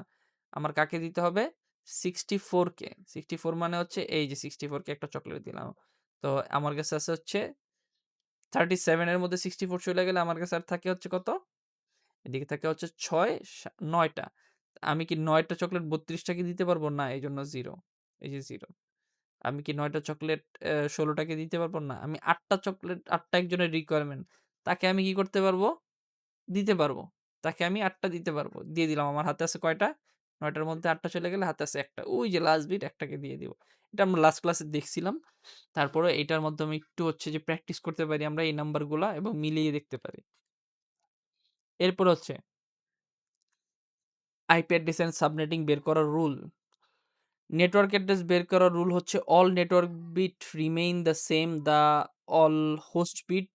আমার কাকে দিতে হবে? 64 কে। 64 মানে হচ্ছে এই যে 64 কে একটা চকলেট দিলাম। তো আমার কাছে আছে হচ্ছে 37 এর মধ্যে 64 চলে গেলে আমার কাছে আর থাকে হচ্ছে কত? এদিকে থাকে হচ্ছে 9 টা। আমি কি ৯ টা চকলেট ৩২ টাকে দিতে পারবো? না। এজন্য 0। এই যে 0। আমি কি ৯ টা চকলেট ১৬ টাকে দিতে পারবো? না। আমি ৮ টা চকলেট, ৮ টা একজনের রিকোয়ারমেন্ট। তাকে আমি কি করতে পারবো? দিতে পারবো। তাকে আমি ৮ টা দিতে পারবো। দিয়ে দিলাম। আমার হাতে আছে কয়টা? ৯ টার মধ্যে ৮ টা চলে গেলে হাতে আছে ১ টা। ওই যে লাস্ট বিট ১ টাকে দিয়ে দিব। এটা আমরা লাস্ট ক্লাসে দেখছিলাম। তারপরে এটার মাধ্যমে একটু হচ্ছে যে প্র্যাকটিস করতে পারি আমরা এই নাম্বারগুলা এবং মিলিয়ে দেখতে পারি। এরপর হচ্ছে আইপি অ্যাড্রেস অ্যান্ড সাবনেটিং বের করার রুল। নেটওয়ার্ক অ্যাড্রেস বের করার রুল হচ্ছে all network bit remain the same, the all host bit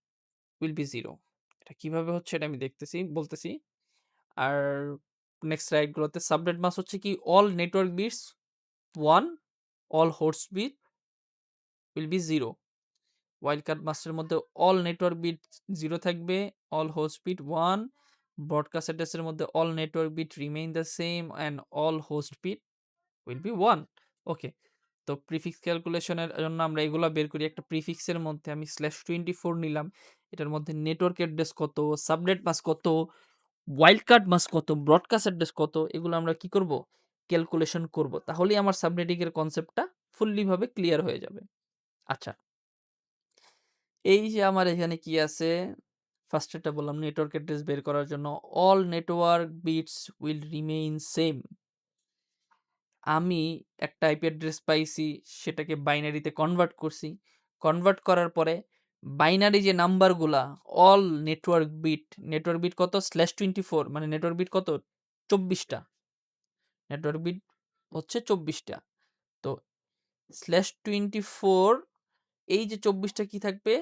will be 0। এটা কিভাবে হচ্ছে এটা আমি বলতেছি। আর নেক্সট স্লাইড গুলোতে সাবনেট মাস হচ্ছে কি all network bits 1, all host bit will be 0। Wildcard মাসের মধ্যে অল নেটওয়ার্ক বিট 0 থাকবে, অল হোস্ট বিট 1। ব্রডকাস্ট অ্যাড্রেসের মধ্যে all network bit remain the same and all host bit will be 1। ওকে। তো prefix ক্যালকুলেশনের জন্য আমরা এগুলা বের করি। একটা প্রিফিক্সের মধ্যে আমি /24 নিলাম। এটার মধ্যে নেটওয়ার্ক অ্যাড্রেস কত, সাবনেট মাস কত, ওয়াইল্ড কার্ড মাস কত, ব্রডকাস্ট অ্যাড্রেস কত, এগুলো আমরা কি করব? ক্যালকুলেশন করব। তাহলেই আমার সাবনেটিং এর কনসেপ্টটা ফুললি ভাবে ক্লিয়ার হয়ে যাবে। আচ্ছা, এই যে আমার এখানে কি আছে? ফার্স্ট এটা বললাম নেটওয়ার্ক অ্যাড্রেস বের করার জন্য all network bits will remain same. আমি একটা আইপি অ্যাড্রেস পাইছি, সেটাকে বাইনারিতে কনভার্ট করছি। কনভার্ট করার পরে বাইনারি যে নাম্বারগুলা, অল নেটওয়ার্ক বিট কত? /24 মানে নেটওয়ার্ক বিট কত? 24 টা। নেটওয়ার্ক বিট হচ্ছে 24 টা। তো /24 এই যে 24টা কি থাকবে,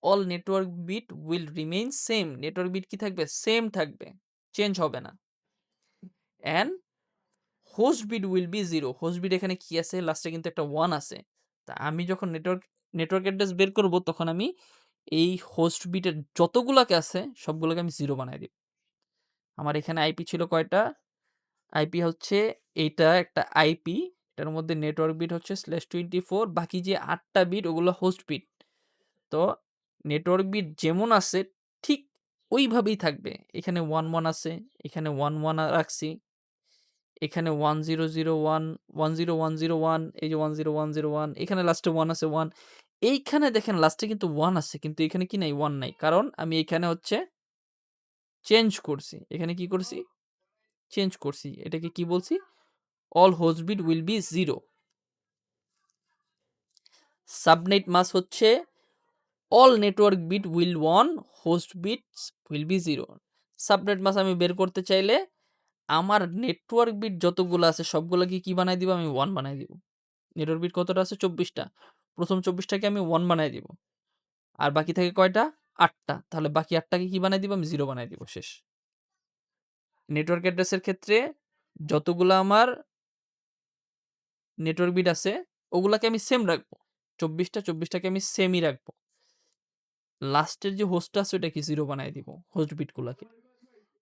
all network bit will remain same, network bit কি থাকবে, সেম থাকবে, চেঞ্জ হবে না। And host bit will be 0, host bit এখানে কি আছে, লাস্টে কিন্তু একটা 1 আছে। তা আমি যখন নেটওয়ার্ক অ্যাড্রেস বের করব তখন আমি এই হোস্ট বিটের যতগুলাকে আছে সবগুলোকে আমি 0 বানাই দিব। আমার এখানে আইপি ছিল কয়টা, আইপি হচ্ছে এইটা একটা আইপি, এটার মধ্যে নেটওয়ার্ক বিট হচ্ছে /24, বাকি যে 8টা বিট ওগুলো হোস্ট বিট। তো নেটওয়ার্ক বিট যেমন আছে ঠিক ওইভাবেই থাকবে। এখানে 11 আছে, এখানে 11 রাখছি, এখানে 1001, 10101, এই যে 10101, এখানে লাস্টে 1 আছে 1, এইখানে দেখেন লাস্টে কিন্তু 1 আছে, কিন্তু এখানে কি নাই, 1 নাই, কারণ আমি এখানে হচ্ছে চেঞ্জ করছি। এখানে কি করছি, চেঞ্জ করছি। এটাকে কি বলছি, all host bit will be 0। Subnet mask হচ্ছে all network bit will 1, host bits will be 0। Subnet mask আমি বের করতে চাইলে আমার নেটওয়ার্ক বিট যতগুলো আছে সবগুলোকে কি বানাই দিব, আমি 1 বানাই দিব। নেটওয়ার্ক বিট কতটা আছে, 24টা, প্রথম 24টাকে আমি 1 বানাই দিব, আর বাকি থাকে কয়টা, 8টা, তাহলে বাকি 8টাকে কি বানাই দিব, আমি 0 বানাই দিব, শেষ। নেটওয়ার্ক অ্যাড্রেসের ক্ষেত্রে যতগুলো আমার নেটওয়ার্ক বিট আছে ওগুলাকে আমি সেম রাখবো, 24টাকে আমি সেমই রাখবো, লাস্টের যে হোস্ট আছে ওটাকে 0 বানাই দিব, হোস্ট বিটগুলোকে।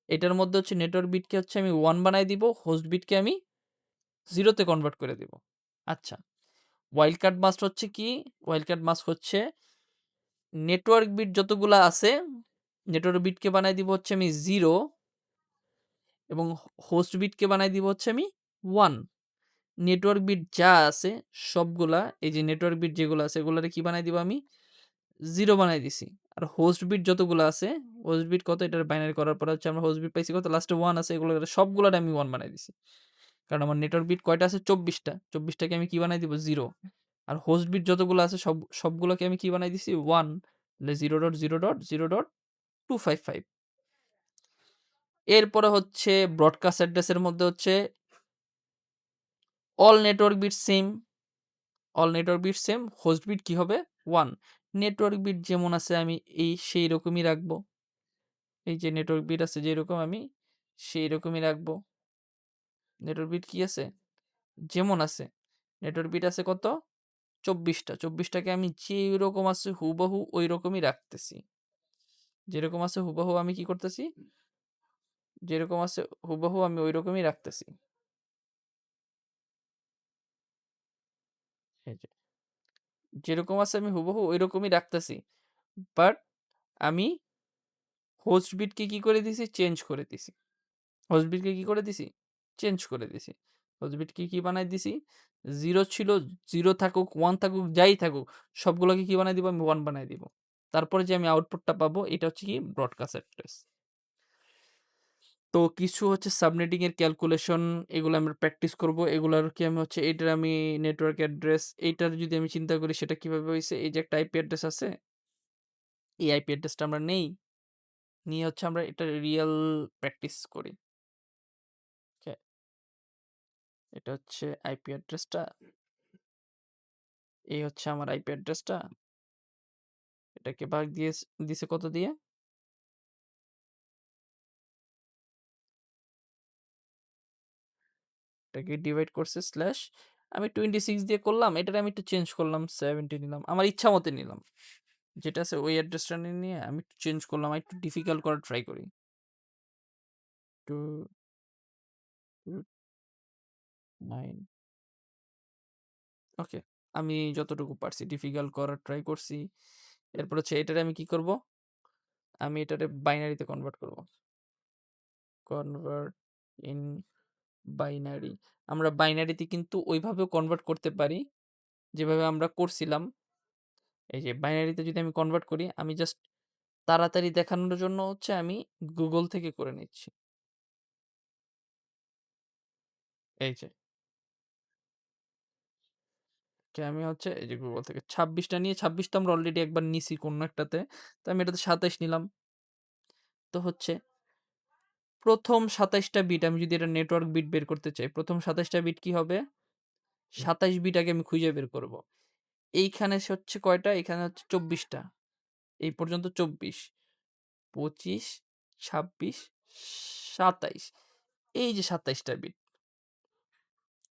এটার মধ্যে হচ্ছে নেটওয়ার্ক বিটকে হচ্ছে আমি 1 বানাই দিব, হোস্ট বিটকে আমি 0তে কনভার্ট করে দিব। আচ্ছা, ওয়াইল্ড কার্ড মাস্ক হচ্ছে কি, ওয়াইল্ড কার্ড মাস্ক হচ্ছে নেটওয়ার্ক বিট যতগুলো আছে নেটওয়ার্ক বিটকে বানাই দিব হচ্ছে আমি 0, এবং হোস্ট বিটকে বানাই দিব হচ্ছে আমি 1। নেটওয়ার্ক বিট যা আছে সবগুলা, এই যে নেটওয়ার্ক বিট যেগুলো আছে এগুলারে কি বানাই দিব, আমি 0 বানাই দিছি। আর হোস্ট বিট যতগুলো আছে, হোস্ট বিট কত, এটার বাইনারি করার পর হচ্ছে আমরা হোস্ট বিট পাইছি কত, লাস্টে 1 আছে, এগুলো সবগুলারে আমি 1 বানাই দিছি। কারণ আমার নেটওয়ার্ক বিট কয়টা আছে, 24টা, 24টাকে আমি কি বানাই দিব, 0। আর হোস্ট বিট যতগুলো আছে সবগুলোকে আমি কি বানাই দিছি, 1, তাহলে 0.0.0.255। এরপরে হচ্ছে ব্রডকাস্ট অ্যাড্রেসের মধ্যে হচ্ছে all network bit same, all network bit same, host bit কি হবে, 1। নেটওয়ার্ক বিট যেমন আছে আমি সেই রকমই রাখবো, এই যে নেটওয়ার্ক বিট আছে যেরকম আমি সেই রকমই রাখবো। নেটওয়ার্ক বিট কি আছে, যেমন আছে, নেটওয়ার্ক বিট আছে কত, 24টা, 24টাকে আমি যেরকম আছে হুবহু ওই রকমই রাখতেছি, যেরকম আছে হুবহু আমি কি করতেছি, যেরকম আছে হুবহু আমি ওই রকমই রাখতেছি। এই যে যেরকম আছে আমি হুবহু ওই রকমই রাখতেছি, বাট আমি হোস্ট বিটকে কি করে দিছি, চেঞ্জ করে দিছি। হোস্ট বিটকে কি করে দিছি, চেঞ্জ করে দিছি। হোস্ট বিটকে কি বানাই দিছি, 0 ছিল, 0 থাকুক, 1 থাকুক, যাই থাকুক, সবগুলোকে কি বানাই দিব, আমি 1 বানাই দিব। তারপরে যে আমি আউটপুটটা পাবো এটা হচ্ছে কি, ব্রডকাস্ট অ্যাড্রেস। তো কিছু হচ্ছে সাবনেটিং এর ক্যালকুলেশন, এগুলো আমরা প্র্যাকটিস করব। এগুলার কি আমি হচ্ছে এটার আমি নেটওয়ার্ক অ্যাড্রেস, এইটার যদি আমি চিন্তা করি সেটা কিভাবে হয়েছে, এই যে একটা আইপি অ্যাড্রেস আছে, এই আইপি অ্যাড্রেসটা আমরা নিয়ে হচ্ছে আমরা এটা রিয়েল প্র্যাকটিস করি। Okay, এটা হচ্ছে আইপি অ্যাড্রেসটা, এই হচ্ছে আমার আইপি অ্যাড্রেসটা, এটাকে ভাগ দিয়ে দিছে কত দিয়ে, এটাকে ডিভাইড করছে স্ল্যাশ, আমি 26 দিয়ে করলাম, এটার আমি একটু চেঞ্জ করলাম, 70 নিলাম, আমার ইচ্ছা মতো নিলাম, যেটা আছে ওই অ্যাড্রেসটা নিয়ে আমি একটু চেঞ্জ করলাম, আমি একটু ডিফিকাল্ট করার ট্রাই করি, 229। ওকে, আমি যতটুকু পারছি ডিফিকাল্ট করার ট্রাই করছি। এরপর হচ্ছে এটারে আমি কি করব, আমি এটারে বাইনারিতে কনভার্ট করব, কনভার্ট ইন বাইনারি। আমরা বাইনারিতে কিন্তু ওইভাবেও কনভার্ট করতে পারি যেভাবে আমরা করছিলাম। এই যে বাইনারিতে যদি আমি কনভার্ট করি, আমি জাস্ট তাড়াতাড়ি দেখানোর জন্য হচ্ছে আমি গুগল থেকে করে নিচ্ছি। এই যে আমি হচ্ছে এই যে গুগল থেকে 26টা নিয়ে, 26 তো আমরা অলরেডি একবার নিছি কোন একটাতে, তো আমি এটাতে 27 নিলাম। তো হচ্ছে প্রথম 27টা বিট আমি যদি এটা নেটওয়ার্ক বিট বের করতে চাই, প্রথম 27টা বিট কি হবে, 27 বিট আগে আমি খুঁজে বের করব। এইখানে হচ্ছে কয়টা? এখানে হচ্ছে 24 টা। এই পর্যন্ত 24, 25, 26, 27। এই যে 27 টা বিট।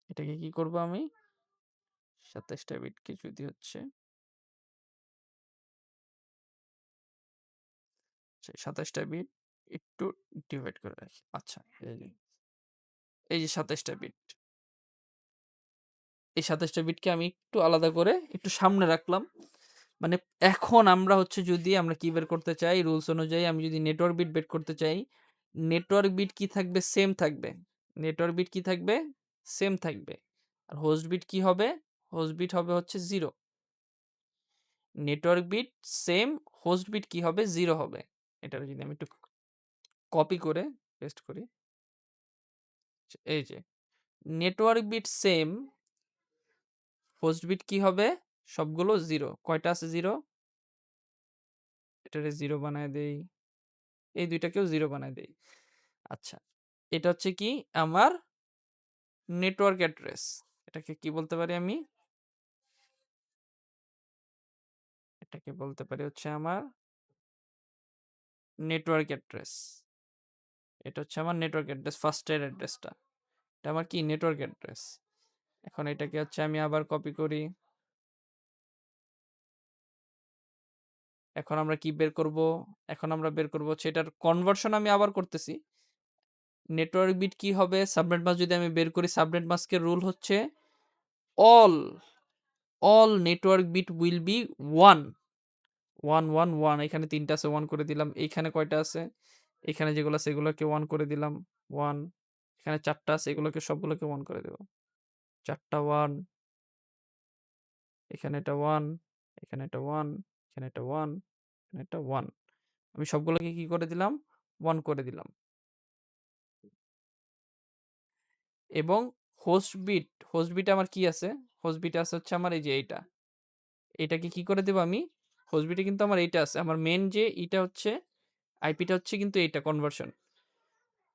এটাকে কি করব আমি? 27 টা বিটকে যদি হচ্ছে 27 টা বিট একটু ডিভাইড করে রাখি। আচ্ছা, এই যে 27 টা বিট। এই 27 টা বিটকে আমি একটু আলাদা করে একটু সামনে রাখলাম। মানে এখন আমরা হচ্ছে যদি আমরা কি বের করতে চাই, রুলস অনুযায়ী আমি যদি নেটওয়ার্ক বিট বের করতে চাই, নেটওয়ার্ক বিট কি থাকবে? সেম থাকবে। নেটওয়ার্ক বিট কি থাকবে? সেম থাকবে। আর হোস্ট বিট কি হবে? হোস্ট বিট হবে হচ্ছে 0। Network bit same, host bit কি হবে? 0 হবে। এটা যদি আমি একটু কপি করে পেস্ট করি, এই যে network bit same, host bit কি হবে? সবগুলো 0। কয়টা আছে 0? এটারে 0 বানায় দেই। এই দুইটাকেও 0 বানায় দেই। আচ্ছা, এটা হচ্ছে কি আমার নেটওয়ার্ক অ্যাড্রেস। এটাকে কি বলতে পারি আমি? এটাকে বলতে পারি হচ্ছে আমার নেটওয়ার্ক অ্যাড্রেস। এটা হচ্ছে আমার নেটওয়ার্ক অ্যাড্রেস, ফার্স্টের অ্যাড্রেসটা। এটা আমার কি নেটওয়ার্ক অ্যাড্রেস। এখন এটাকে হচ্ছে আমি আবার কপি করি। এখন আমরা কি বের করব? এখন আমরা বের করব হচ্ছে এটার কনভার্সন আমি আবার করতেছি। নেটওয়ার্ক বিট কি হবে? সাবনেট মাস্ক যদি আমি বের করি, সাবনেট মাস্কের রুল হচ্ছে all network bit will be 1 1 1 1। এখানে 3টা আছে, 1 করে দিলাম। এইখানে কয়টা আছে? এখানে যেগুলো আছে এগুলোকে 1 করে দিলাম, 1। এখানে 4টা আছে, এগুলোকে সবগুলোকে 1 করে দেব। 4টা 1, এখানে এটা 1, এখানে এটা 1, এখানে এটা 1, এখানে এটা 1। আমি সবগুলোকে কি করে দিলাম? 1 করে দিলাম। এবং হোস্ট বিট আমার কি আছে? হোস্ট বিট আছে হচ্ছে আমার এই যে এইটা। এটাকে কি করে দেব আমি? হোস্ট বিটে কিন্তু আমার এইটা আছে। আমার মেন যে এইটা হচ্ছে আইপিটা হচ্ছে কিন্তু এইটা কনভার্সন।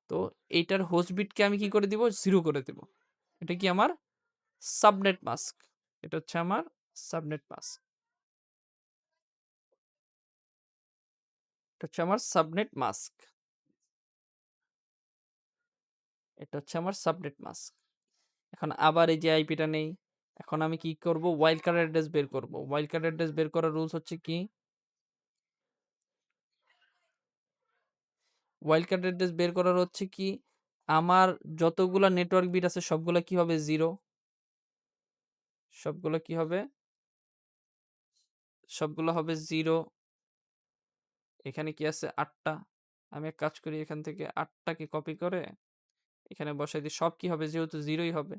তো এইটার হোস্ট বিটকে আমি কি করে দিব? 0 করে দেব। এটা কি আমার সাবনেট মাস্ক। এটা হচ্ছে আমার সাবনেট মাস্ক। এটা হচ্ছে আমার সাবনেট মাস্ক। এটা হচ্ছে আমার সাবনেট মাস্ক। এখন আবার এই যে আইপিটা নেই। এখন আমি কি করব? ওয়াইল্ড কার্ড অ্যাড্রেস বের করব। ওয়াইল্ড কার্ড অ্যাড্রেস বের করার রুলস হচ্ছে কি? ওয়াইল্ড কার্ড অ্যাড্রেস বের করার হচ্ছে কি? আমার যতগুলা নেটওয়ার্ক বিট আছে সবগুলা কি হবে? 0। সবগুলো কি হবে? সবগুলো হবে 0। এখানে কি আছে? 8টা। আমি এক কাজ করি, এখান থেকে 8টাকে কপি করে এখানে বসাই দিই। সব কি হবে? যেহেতু 0ই হবে।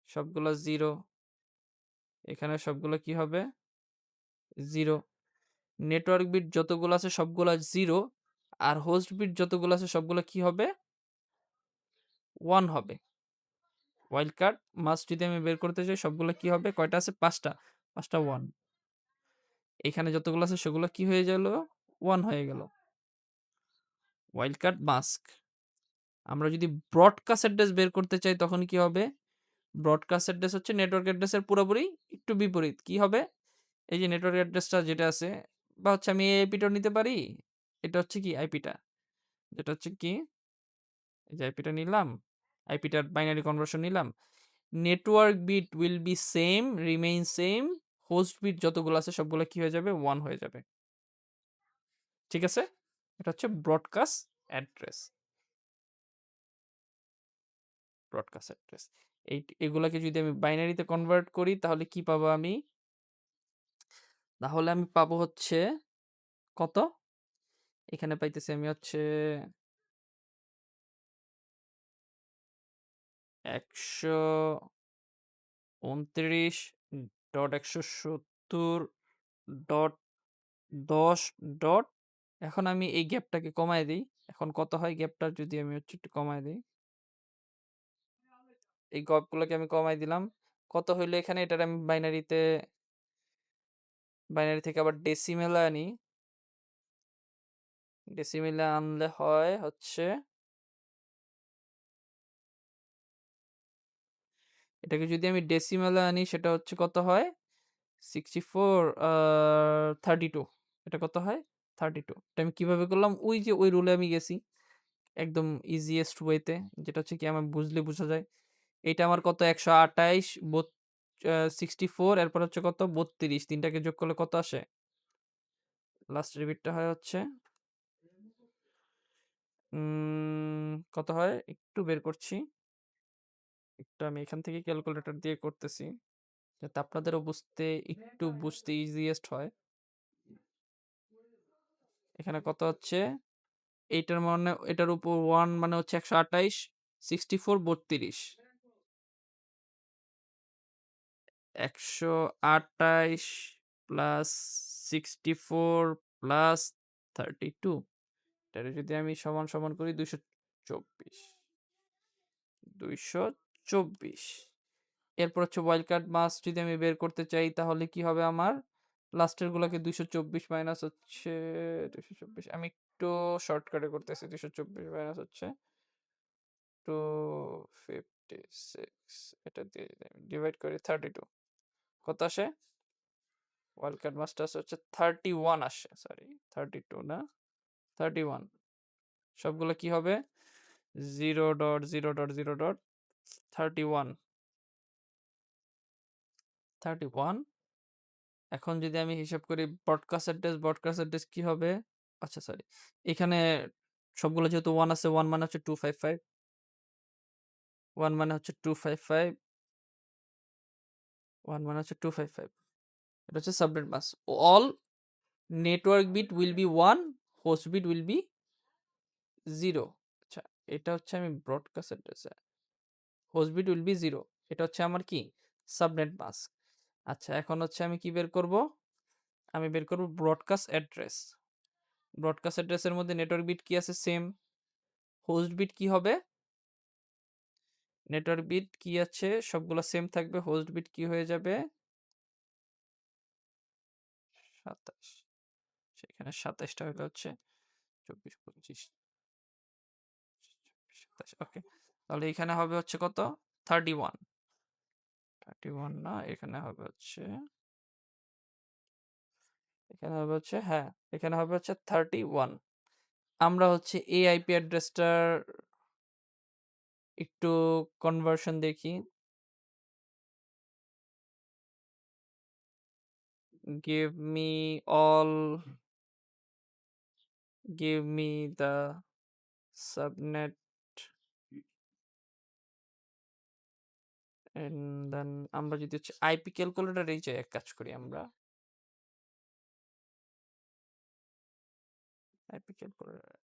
সবগুলো 0। এখানে সবগুলো কি হবে? 0। নেটওয়ার্ক বিট যতগুলো আছে সবগুলো 0। আর হোস্ট বিট যতগুলো আছে সবগুলো কি হবে? 1 হবে। ওয়াইল্ড কার্ড মাস্ক যদি আমি বের করতে চাই সবগুলো কি হবে? কয়টা আছে? 5টা। 5টা 1। এখানে যতগুলো আছে সেগুলো কি হয়ে গেল? 1 হয়ে গেল। Wild card mask. আমরা যদি ব্রডকাস্ট অ্যাড্রেস বের করতে চাই তখন কি হবে? ব্রডকাস্ট অ্যাড্রেস হচ্ছে নেটওয়ার্ক অ্যাড্রেসের পুরোপুরি একটু বিপরীত। কি হবে? এই যে নেটওয়ার্ক অ্যাড্রেসটা যেটা আছে, বা হচ্ছে আমি এই আইপিটাও নিতে পারি। এটা হচ্ছে কি আইপিটা, যেটা হচ্ছে কি এই যে আইপিটা নিলাম, আইপিটার বাইনারি কনভার্সন নিলাম। Network bit will be same, remain same. Host bit যতগুলো আছে সবগুলো কি হয়ে যাবে? 1 হয়ে যাবে। ঠিক আছে? এটা হচ্ছে ব্রডকাস্ট অ্যাড্রেস। Broadcast address. এগুলাকে যদি আমি বাইনারিতে কনভার্ট করি তাহলে কি পাবো আমি? তাহলে আমি পাবো হচ্ছে কত? এখানে পাইতেছি আমি হচ্ছে 129.170.10. এখন আমি এই গ্যাপটাকে কমায় দিই। এখন কত হয় গ্যাপটা যদি আমি হচ্ছে একটু কমায় দিই। এই গ্যাপগুলোকে আমি কমায় দিলাম। কত হইলো এখানে? এটার আমি বাইনারি থেকে আবার ডেসিমেলে আনি। ডেসিমেলে আনলে হয় হচ্ছে এটাকে যদি আমি ডেসিমেলে আনি সেটা হচ্ছে কত হয়? 64 32 এটা কত হয়? 32 এটা আমি কিভাবে করলাম? ওই যে ওই রুলে আমি গেছি। একদম ইজিয়েস্ট ওয়েতে যেটা হচ্ছে কি আমার বুঝলে বোঝা যায়। এটা আমার কত ১২৮ 64 এরপর হচ্ছে কত ৩২ তিনটাকে যোগ করলে কত আসে? লাস্টের বিটটা হয় হচ্ছে কত হয়? একটু বের করছি। একটু আমি এখান থেকে ক্যালকুলেটর দিয়ে করতেছি। যাতে আপনাদেরও বুঝতে ইজিয়েস্ট হয়। এখানে কত হচ্ছে? এইটার মানে এটার উপর 1 মানে হচ্ছে ১২৮ 64 32 ১২৮ প্লাস 64 প্লাস 32 এটারে যদি আমি সমান সমান করি ২২৪ ২২৪ এরপর হচ্ছে ওয়াইল্ড কার্ড মাস যদি আমি বের করতে চাই তাহলে কি হবে আমার? লাস্টের গুলাকে ২২৪ মাইনাস হচ্ছে ২২৪ আমি একটু শর্টকাটে করতেছি ২২৪ মাইনাস হচ্ছে 256 এটা দিয়ে যদি আমি ডিভাইড করি 32 কত আসে? ওয়াইল্ড কার্ড মাসটা হচ্ছে 31 আসে সরি 32 না 31 সবগুলো কি হবে 0.0.0.31 31 এখন যদি আমি হিসাব করি ব্রডকাস্ট অ্যাড্রেস কি হবে? আচ্ছা সরি এখানে সবগুলো যেহেতু 1 আছে 1 মানে হচ্ছে 255 1 মানে হচ্ছে 255 1 মানে হচ্ছে 255 এটা হচ্ছে subnet mask all network bit will be 1 host bit will be 0 আচ্ছা এটা হচ্ছে আমি broadcast address host bit will be 0 এটা হচ্ছে আমার কি সাবনেট মাস্ক আচ্ছা এখন হচ্ছে আমি কি বের করব আমি বের করব ব্রডকাস্ট অ্যাড্রেসের মধ্যে নেটওয়ার্ক বিট কি আছে সেম হোস্ট বিট কি হবে নেটওয়ার্ক বিট কি আছে সবগুলো সেম থাকবে হোস্ট বিট কি হয়ে যাবে 27 সেখানে 27টা হলো হচ্ছে 24 25 27 ওকে তাহলে এখানে হবে হচ্ছে কত 31 31 না এখানে হবে হচ্ছে হ্যাঁ এখানে হবে হচ্ছে 31 আমরা হচ্ছে এই আইপি অ্যাড্রেসটার একটু কনভার্সন দেখি give me all give me the subnet and then আমরা যদি হচ্ছে আইপি ক্যালকুলেটর এই যে এক কাজ করি আমরা আইপি ক্যালকুলেটর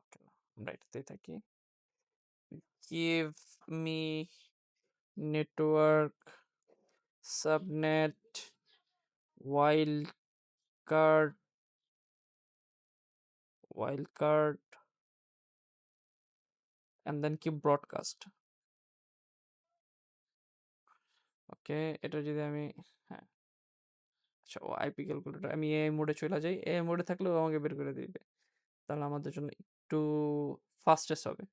ওকে না আমরা এটাতেই থাকি give me network subnet wildcard and then কি broadcast ওকে এটা যদি আমি হ্যাঁ আচ্ছা ও আইপি ক্যালকুলেটর আমি এআই মোডে চলে যাই এআই মোডে থাকলেও আমাকে বের করে দিবে তাহলে আমাদের জন্য একটু ফাস্টেস্ট হবে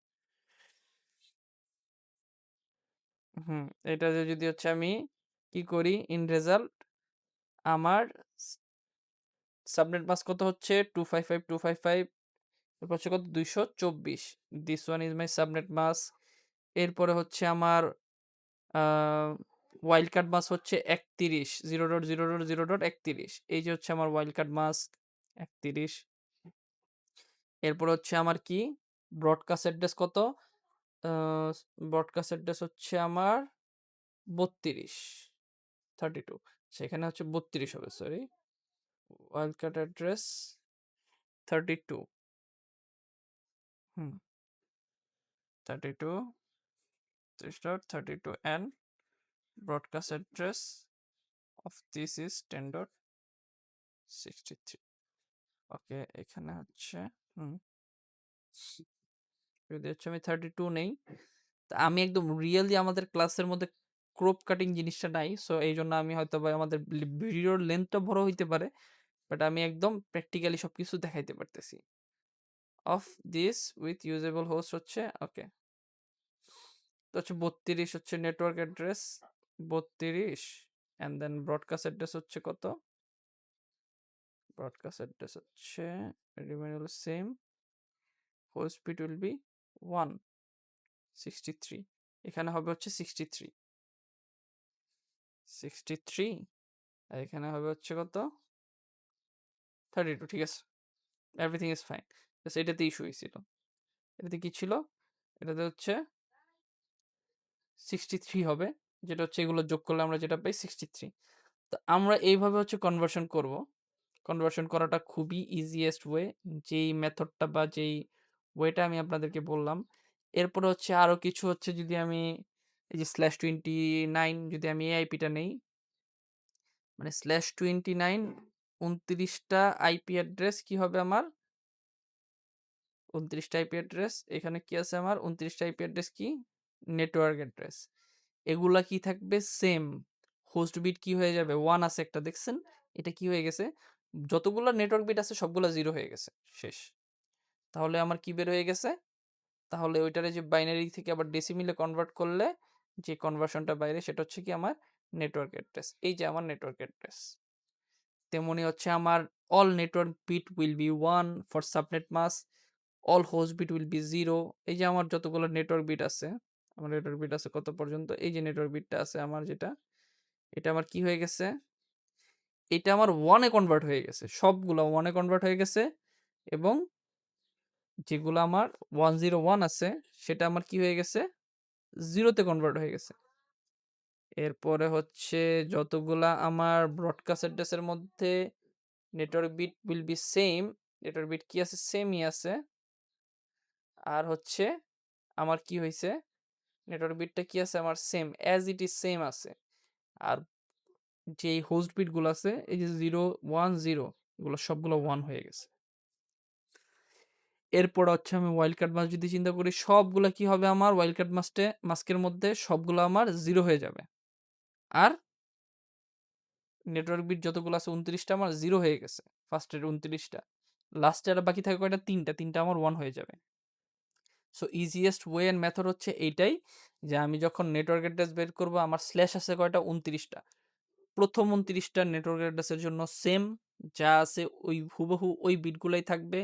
এটা যদি হচ্ছে আমি কি করি ইন রেজাল্ট আমার সাবনেট মাস্ক কত হচ্ছে 255 এরপর হচ্ছে কত 224 this one is my subnet mask এরপরে হচ্ছে আমার ওয়াইল্ড কার্ড মাস্ক হচ্ছে 31 0.0.0.31 এই যে হচ্ছে আমার ওয়াইল্ড কার্ড মাস্ক 31 এরপর হচ্ছে আমার কি ব্রডকাস্ট অ্যাড্রেস কত ব্রডকাস্ট অ্যাড্রেস হচ্ছে আমার 32 32 সেখানে হচ্ছে 32 হবে sorry wild card address 32 hmm 32 32 and broadcast address of this is 10.63 ওকে এখানে হচ্ছে যদি হচ্ছে আমি 32 নেই তা আমি একদম রিয়েলি আমাদের ক্লাসের মধ্যে ক্রপ কাটিং জিনিসটা নাই সো এই জন্য আমি হয়তো বা আমাদের ভিডিওর লেন্থটা বড় হইতে পারে বাট আমি একদম প্র্যাকটিক্যালি সবকিছু দেখাইতে পারতেছি of this with usable host হচ্ছে ওকে হচ্ছে 32 হচ্ছে network address 32 and then broadcast address হচ্ছে কত? ব্রডকাস্ট অ্যাড্রেস হচ্ছে remain will same, host speed will be 163, এখানে হবে হচ্ছে 63 আর এখানে হবে হচ্ছে কত? 32। ঠিক আছে, এভরিথিং ইজ ফাইন। এটাতে ইস্যু হয়েছিল। এটাতে কি ছিল? এটাতে হচ্ছে 63 হবে, যেটা হচ্ছে এগুলো যোগ করলে আমরা যেটা পাই 63। তো আমরা এইভাবে হচ্ছে কনভার্সন করব। কনভার্সন করাটা খুবই ইজিয়েস্ট ওয়ে, যেই মেথডটা বা যেই ওয়েটা আমি আপনাদেরকে বললাম। এরপরে হচ্ছে আরও কিছু হচ্ছে, যদি আমি এই যে /29 যদি আমি এআইপিটা নেই, মানে /29 29টা আইপি অ্যাড্রেস কি হবে আমার? 29টা আইপি অ্যাড্রেস, এখানে কি আছে আমার? 29টা আইপি অ্যাড্রেস কি? Network address. এগুলা কি থাকবে? সেম। হোস্ট বিট কি হয়ে যাবে? 1 আছে একটা, দেখছেন? এটা কি হয়ে গেছে? যতগুলো নেটওয়ার্ক বিট আছে সবগুলা 0 হয়ে গেছে, শেষ। তাহলে আমার কি বের হয়ে গেছে? তাহলে ওইটারে যে বাইনারি থেকে আবার ডেসিমিলে কনভার্ট করলে যে কনভার্সনটা বাইরে, সেটা হচ্ছে কি আমার নেটওয়ার্ক অ্যাড্রেস। এই যে আমার নেটওয়ার্ক অ্যাড্রেস। তেমনি হচ্ছে আমার all network bit will be 1 for subnet mask, all host bit will be 0। এই যে আমার যতগুলো নেটওয়ার্ক বিট আছে, আমার নেটওয়ার্ক বিট আছে কত পর্যন্ত? এই যে নেটওয়ার্ক বিটটা আছে আমার, যেটা এটা আমার কি হয়ে গেছে? এটা আমার 1 এ কনভার্ট হয়ে গেছে, সবগুলো 1 এ কনভার্ট হয়ে গেছে। এবং যেগুলো আমার 101 আছে সেটা আমার কি হয়ে গেছে? 0 তে কনভার্ট হয়ে গেছে। এরপরে হচ্ছে যতগুলা আমার ব্রডকাস্ট অ্যাড্রেসের মধ্যে network bit will be same, network bit কি আছে? সেমই আছে। আর হচ্ছে আমার কি হয়েছে? নেটওয়ার্ক বিটটা কি আছে আমার? Same, as it is same আছে। আর যেই হোস্ট বিটগুলো আছে, এই যে 0 1 0, এগুলো সবগুলো 1 হয়ে গেছে। এরপর হচ্ছে আমি ওয়াইল্ড কার্ড মাস্ক যদি চিন্তা করি, সবগুলা কি হবে আমার? ওয়াইল্ড কার্ড মাস্কের মধ্যে সবগুলো আমার 0 হয়ে যাবে। আর নেটওয়ার্ক বিট যতগুলো আছে 29টা আমার 0 হয়ে গেছে, ফার্স্টের 29টা। লাস্টে আর বাকি থাকে কয়টা? 3টা আমার 1 হয়ে যাবে। So easiest way and method হচ্ছে এইটাই, যে আমি যখন নেটওয়ার্ক অ্যাড্রেস বের করব, আমার স্ল্যাশ আছে কয়টা? 29টা। প্রথম 29টা নেটওয়ার্ক অ্যাড্রেসের জন্য সেম, যা আছে ওই হুবহু ওই বিটগুলোই থাকবে,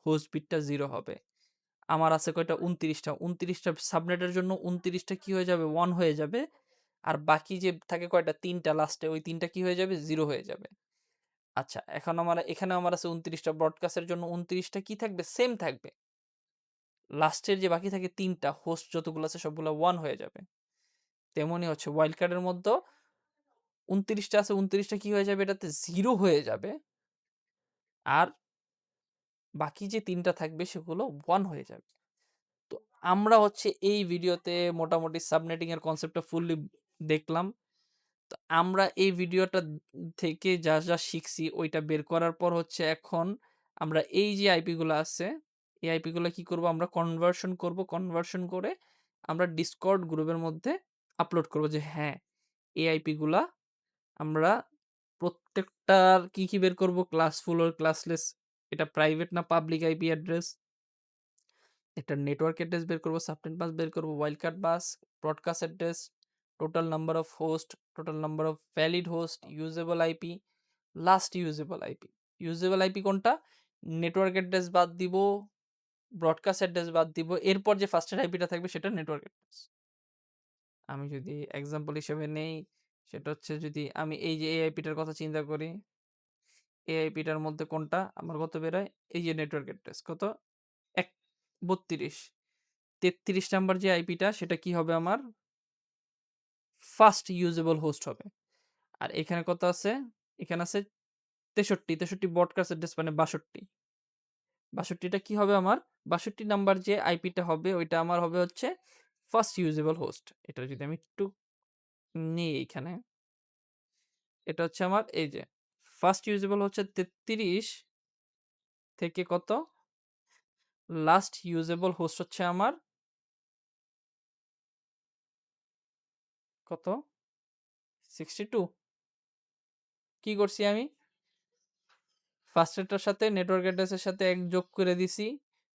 হোস্ট বিটটা 0 হবে। আমার আছে কয়টা? 29টা। 29টা সাবনেটের জন্য 29টা কি হয়ে যাবে? 1 হয়ে যাবে। আর বাকি যে থাকে কয়টা? 3টা লাস্টে, ওই 3টা কি হয়ে যাবে? 0 হয়ে যাবে। আচ্ছা, এখন আমার এখানে আমার আছে 29টা, ব্রডকাস্টের জন্য 29টা কি থাকবে? সেম থাকবে। লাস্টের যে বাকি থাকে 3টা, হোস্ট যতগুলো আছে সবগুলো 1 হয়ে যাবে। তেমনই হচ্ছে ওয়াইল্ড কার্ডের মধ্যে 29টা আছে, 29টা কি হয়ে যাবে? এটাতে 0 হয়ে যাবে। আর বাকি যে 3টা থাকবে সেগুলো 1 হয়ে যাবে। তো আমরা হচ্ছে এই ভিডিওতে মোটামুটি সাবনেটিং এর কনসেপ্টটা ফুললি দেখলাম। তো আমরা এই ভিডিওটা থেকে যা যা শিখছি ওইটা বের করার পর হচ্ছে এখন আমরা এই যে আইপি গুলো আছে, এই আইপি গুলো কি করব? আমরা কনভার্সন করব। কনভার্সন করে আমরা ডিসকর্ড গ্রুপের মধ্যে আপলোড করব, যে হ্যাঁ, এই আইপি গুলা আমরা প্রত্যেকটার কি কি বের করব? ক্লাসফুল আর ক্লাসলেস, এটা প্রাইভেট না পাবলিক আইপি অ্যাড্রেস, একটা নেটওয়ার্ক অ্যাড্রেস বের করব, সাবনেট মাস্ক বের করব, wild card mask, broadcast address, total number of host, total number of valid host, usable IP, last usable IP. Usable IP কোনটা? Network address বাদ দিব, broadcast address বাদ দিব, এরপর যে ফার্স্টের আইপিটা থাকবে সেটা নেটওয়ার্ক অ্যাড্রেস। আমি যদি এক্সাম্পল হিসেবে নেই, সেটা হচ্ছে যদি আমি এই যে এই আইপিটার কথা চিন্তা করি, এই আইপিটার মধ্যে কোনটা আমার কত বেরোয়? এই যে নেটওয়ার্ক অ্যাড্রেস কত? 32। 33 নাম্বার যে আইপিটা, সেটা কি হবে আমার? ফার্স্ট ইউজেবল হোস্ট হবে। আর এখানে কত আছে? এখানে আছে 63। 63 ব্রডকাস্ট অ্যাড্রেস মানে 62। 62টা কি হবে আমার? 62 নাম্বার যে আইপিটা হবে ওইটা আমার হবে হচ্ছে ফার্স্ট ইউজেবল হোস্ট। এটা যদি আমি একটু নিই এইখানে, এটা হচ্ছে আমার এই যে ফার্স্ট ইউজেবল হচ্ছে 33 থেকে কত? লাস্ট ইউজেবল হোস্ট হচ্ছে আমার কত? 62। কি করছি আমি? ফার্স্টেরটার সাথে নেটওয়ার্ক অ্যাড্রেসের সাথে 1 যোগ করে দিছি,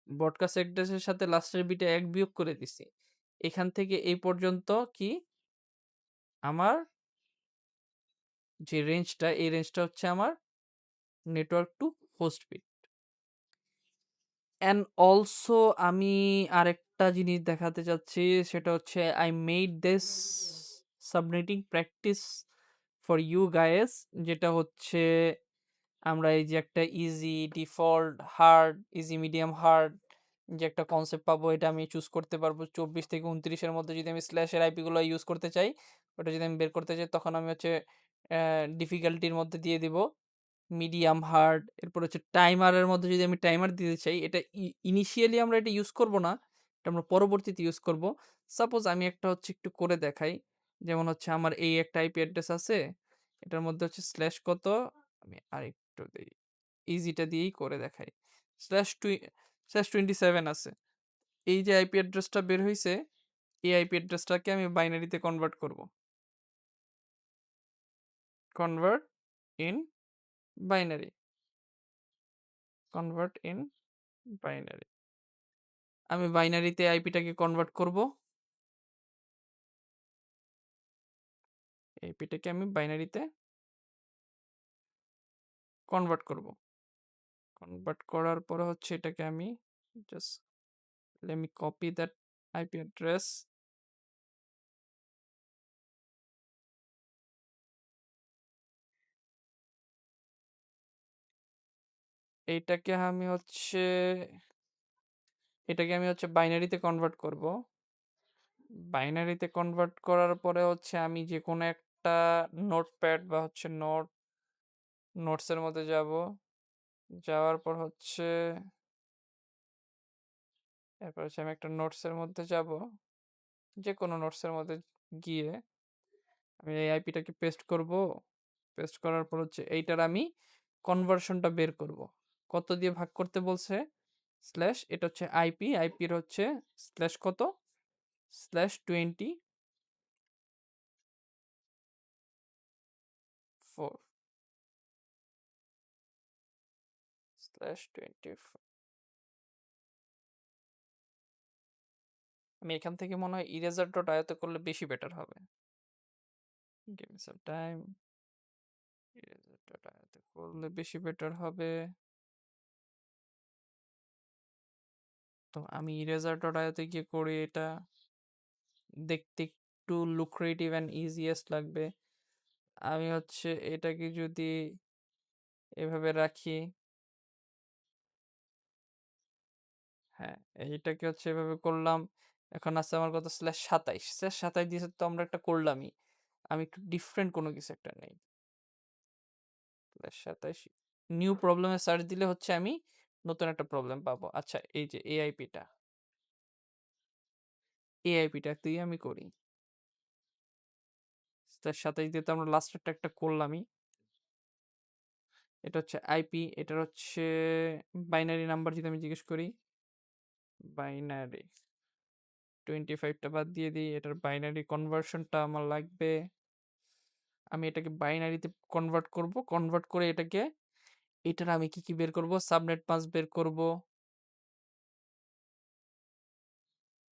ব্রডকাস্ট অ্যাড্রেসের সাথে লাস্টের বিটে 1 বিয়োগ করে দিছি। এখান থেকে এই পর্যন্ত কি আমার যে রেঞ্জটা, এই রেঞ্জটা হচ্ছে আমার network to host speed. And also আমি আরেকটা জিনিস দেখাতে চাচ্ছি, সেটা হচ্ছে I made this subnetting practice for you guys, যেটা হচ্ছে আমরা এই যে একটা easy, default, hard, easy, medium, hard যে একটা কনসেপ্ট পাবো, এটা আমি চুজ করতে পারবো 24 থেকে 29-এর মধ্যে। যদি আমি স্ল্যাশের আইপিগুলো ইউজ করতে চাই, ওটা যদি আমি বের করতে চাই, তখন আমি হচ্ছে ডিফিকাল্টির মধ্যে দিয়ে দিব মিডিয়াম, হার্ড। এরপর হচ্ছে টাইমারের মধ্যে যদি আমি টাইমার দিতে চাই, এটা ইনিশিয়ালি আমরা এটা ইউজ করব না, এটা আমরা পরবর্তীতে ইউজ করব। সাপোজ আমি একটা হচ্ছে একটু করে দেখাই, যেমন হচ্ছে আমার এই একটা আইপি অ্যাড্রেস আছে, এটার মধ্যে হচ্ছে স্ল্যাশ কত, আমি আরেকটু দিই, ইজিটা দিয়েই করে দেখাই। /27 আছে। এই যে আইপি অ্যাড্রেসটা বের হয়েছে, এই আইপি অ্যাড্রেসটাকে আমি বাইনারিতে কনভার্ট করব। Convert in binary, convert in binary. আমি বাইনারিতে আইপিটাকে কনভার্ট করব। আইপিটাকে আমি বাইনারিতে কনভার্ট করব। কনভার্ট করার পরে হচ্ছে এটাকে আমি just let me copy that IP address. এটাকে আমি হচ্ছে বাইনারিতে কনভার্ট করব। বাইনারিতে কনভার্ট করার পরে হচ্ছে আমি যে কোনো একটা নোটপ্যাড বা হচ্ছে নোটসের মধ্যে যাব। যাওয়ার পর হচ্ছে এরপর হচ্ছে আমি একটা নোটসের মধ্যে যাব, যে কোনো নোটসের মধ্যে গিয়ে আমি এই আইপিটাকে পেস্ট করব। পেস্ট করার পর হচ্ছে এইটার আমি কনভার্সনটা বের করব। কত দিয়ে ভাগ করতে বলছে, স্ল্যাশ, এটা হচ্ছে আইপির হচ্ছে স্ল্যাশ কত, /24, /24। আমি এখান থেকে মনে হয় ইরেজার ডট আয়তে করলে বেশি বেটার হবে। Give me some time. Eraser dot আয়তে করলে বেশি বেটার হবে। তো আমি ইরেজার ডট আয়তে গিয়ে করি, এটা দেখতে একটু লুক্রেটিভ অ্যান্ড ইজিয়েস্ট লাগবে। আমি হচ্ছে এটাকে যদি এভাবে রাখি, হ্যাঁ, এইটাকে হচ্ছে এভাবে করলাম। এখন আছে আমার কত, /27 দিয়েছে, তো আমরা একটা করলামই। আমি একটু ডিফারেন্ট কোনো কিছু একটা নেই, /27 নিউ প্রবলেমে সার্চ দিলে হচ্ছে আমি নতুন একটা প্রবলেম পাবো। আচ্ছা, এই যে এআইপিটা দিয়ে আমি করি। /27 দিয়ে তো আমরা লাস্টেরটা একটা করলামই। এটা হচ্ছে আইপি, এটার হচ্ছে বাইনারি নাম্বার যদি আমি জিজ্ঞেস করি, বাইনারি 25টা বাদ দিয়ে দিই, এটার বাইনারি কনভার্সনটা আমার লাগবে। আমি এটাকে বাইনারিতে কনভার্ট করব। কনভার্ট করে এটার আমি কি বের করব, সাবনেট মাস্ক বের করব।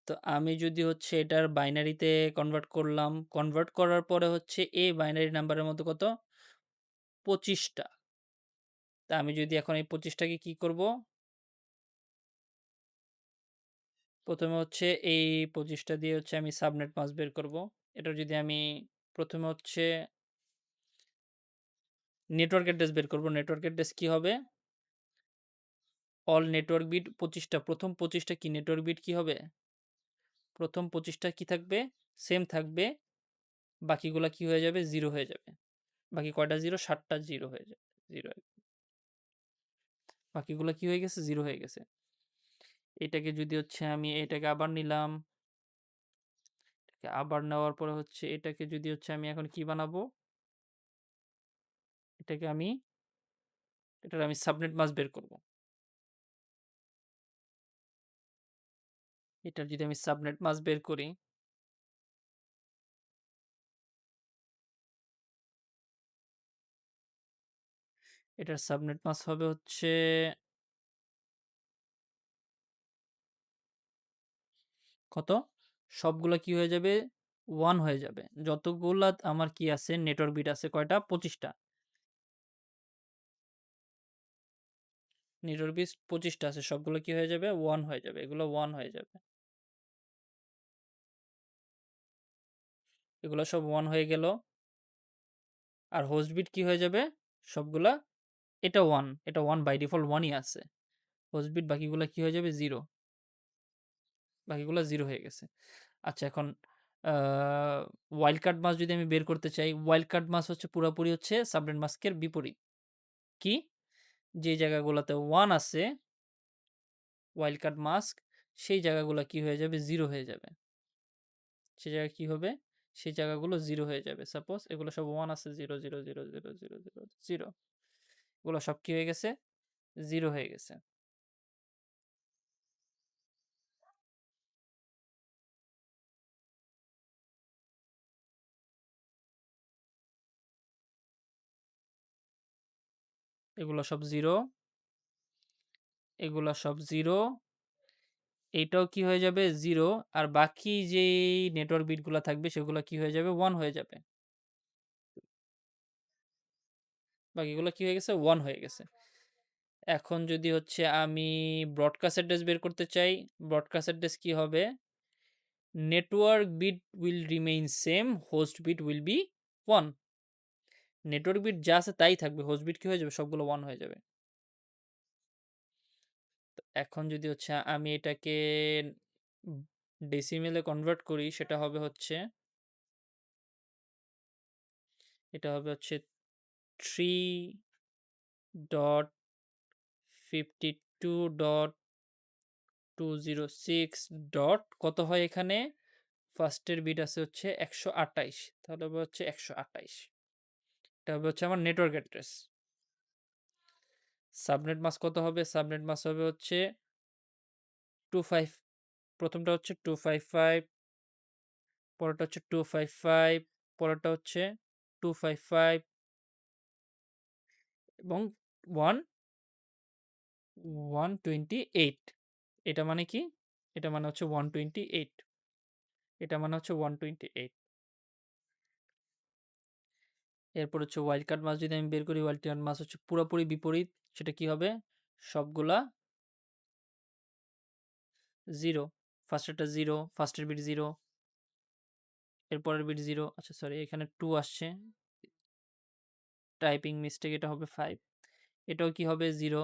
তো আমি যদি হচ্ছে এটার বাইনারিতে কনভার্ট করলাম, কনভার্ট করার পরে হচ্ছে এই বাইনারি নাম্বারের মধ্যে কত, 25টা। তা আমি যদি এখন এই 25টাকে কি করব, প্রথমে হচ্ছে এই 25টা দিয়ে হচ্ছে আমি সাবনেট মাস্ক বের করব। এটা যদি আমি প্রথমে হচ্ছে নেটওয়ার্ক অ্যাড্রেস বের করব। নেটওয়ার্ক অ্যাড্রেস কি হবে, অল নেটওয়ার্ক বিট 25টা, প্রথম 25টা কি নেটওয়ার্ক বিট কি হবে, প্রথম 25টা কি থাকবে, সেম থাকবে, বাকিগুলা কি হয়ে যাবে, জিরো হয়ে যাবে। বাকি কয়টা জিরো, 7টা জিরো হয়ে যাবে, জিরো, বাকিগুলো কি হয়ে গেছে, জিরো হয়ে গেছে। এটাকে যদি হচ্ছে আমি এটাকে আবার নিলাম, আবার নেওয়ার পরে হচ্ছে এটাকে যদি হচ্ছে আমি এখন কি বানাবো, এটাকে আমি এটার আমি সাবনেট মাস্ক বের করব। এটার যদি আমি সাবনেট মাস্ক বের করি, এটার সাবনেট মাস্ক হবে হচ্ছে কত, সবগুলা কি হয়ে যাবে 1 হয়ে যাবে। যতগুলা আমার কি আছে নেটওয়ার্ক বিট আছে কয়টা 25 টা। নেটওয়ার্ক বিট 25 টা আছে সবগুলো কি হয়ে যাবে 1 হয়ে যাবে। এগুলো 1 হয়ে যাবে। এগুলো সব 1 হয়ে গেল। আর হোস্ট বিট কি হয়ে যাবে সবগুলা এটা 1 এটা 1 বাই ডিফল্ট 1 ই আছে। হোস্ট বিট বাকিগুলা কি হয়ে যাবে 0 বাকিগুলা 0 হয়ে গেছে। আচ্ছা এখন ওয়াইল্ড কার্ড মাস যদি আমি বের করতে চাই ওয়াইল্ড কার্ড মাস হচ্ছে পুরোপুরি হচ্ছে সাবনেট মাস্কের বিপরীত। কি যে জায়গাগুলোতে 1 আছে ওয়াইল্ড কার্ড মাস্ক সেই জায়গাগুলো কি হয়ে যাবে 0 হয়ে যাবে। সেই জায়গায় কি হবে সেই জায়গাগুলো 0 হয়ে যাবে। সাপোজ এগুলো সব 1 আছে 0 0 0 0 0 0 0 এগুলো সব কি হয়ে গেছে 0 হয়ে গেছে। এগুলো সব 0 এগুলো সব 0 এইটাও কি হয়ে যাবে 0 আর বাকি যেই নেটওয়ার্ক বিটগুলো থাকবে সেগুলো কি হয়ে যাবে 1 হয়ে যাবে। বাকিগুলো কি হয়ে গেছে 1 হয়ে গেছে। এখন যদি হচ্ছে আমি ব্রডকাস্ট অ্যাড্রেস বের করতে চাই ব্রডকাস্ট অ্যাড্রেস কি হবে network bit will remain same host bit will be 1 network bit যা আছে তাই থাকবে হোস্ট বিট কি হয়ে যাবে সবগুলো 1 হয়ে যাবে। তো এখন যদি হচ্ছে আমি এটাকে ডেসিমেলে কনভার্ট করি সেটা হবে হচ্ছে এটা হবে হচ্ছে 3.52.206 ডট কত হয় এখানে ফার্স্টের বিট আছে হচ্ছে 128 তাহলে হবে হচ্ছে 128 এটা হবে হচ্ছে আমার নেটওয়ার্ক অ্যাড্রেস। সাবনেট মাস্ক কত হবে সাবনেট মাস্ক হবে হচ্ছে 25 প্রথমটা হচ্ছে 255 পরেরটা হচ্ছে 255 পরেরটা হচ্ছে 255 এবং 128 এটা মানে কি এটা মানে হচ্ছে 128 এটা মানে হচ্ছে 128 এরপর হচ্ছে ওয়াইল্ড কার্ড মাস যদি আমি বের করি ওয়াইল্ড কার্ড মাস হচ্ছে পুরোপুরি বিপরীত সেটা কি হবে সবগুলা 0 ফার্স্টেরটা 0 ফার্স্টের বিট 0 এরপরের বিট 0 আচ্ছা সরি এখানে 2 আসছে টাইপিং মিস্টেক এটা হবে 5 এটাও কি হবে 0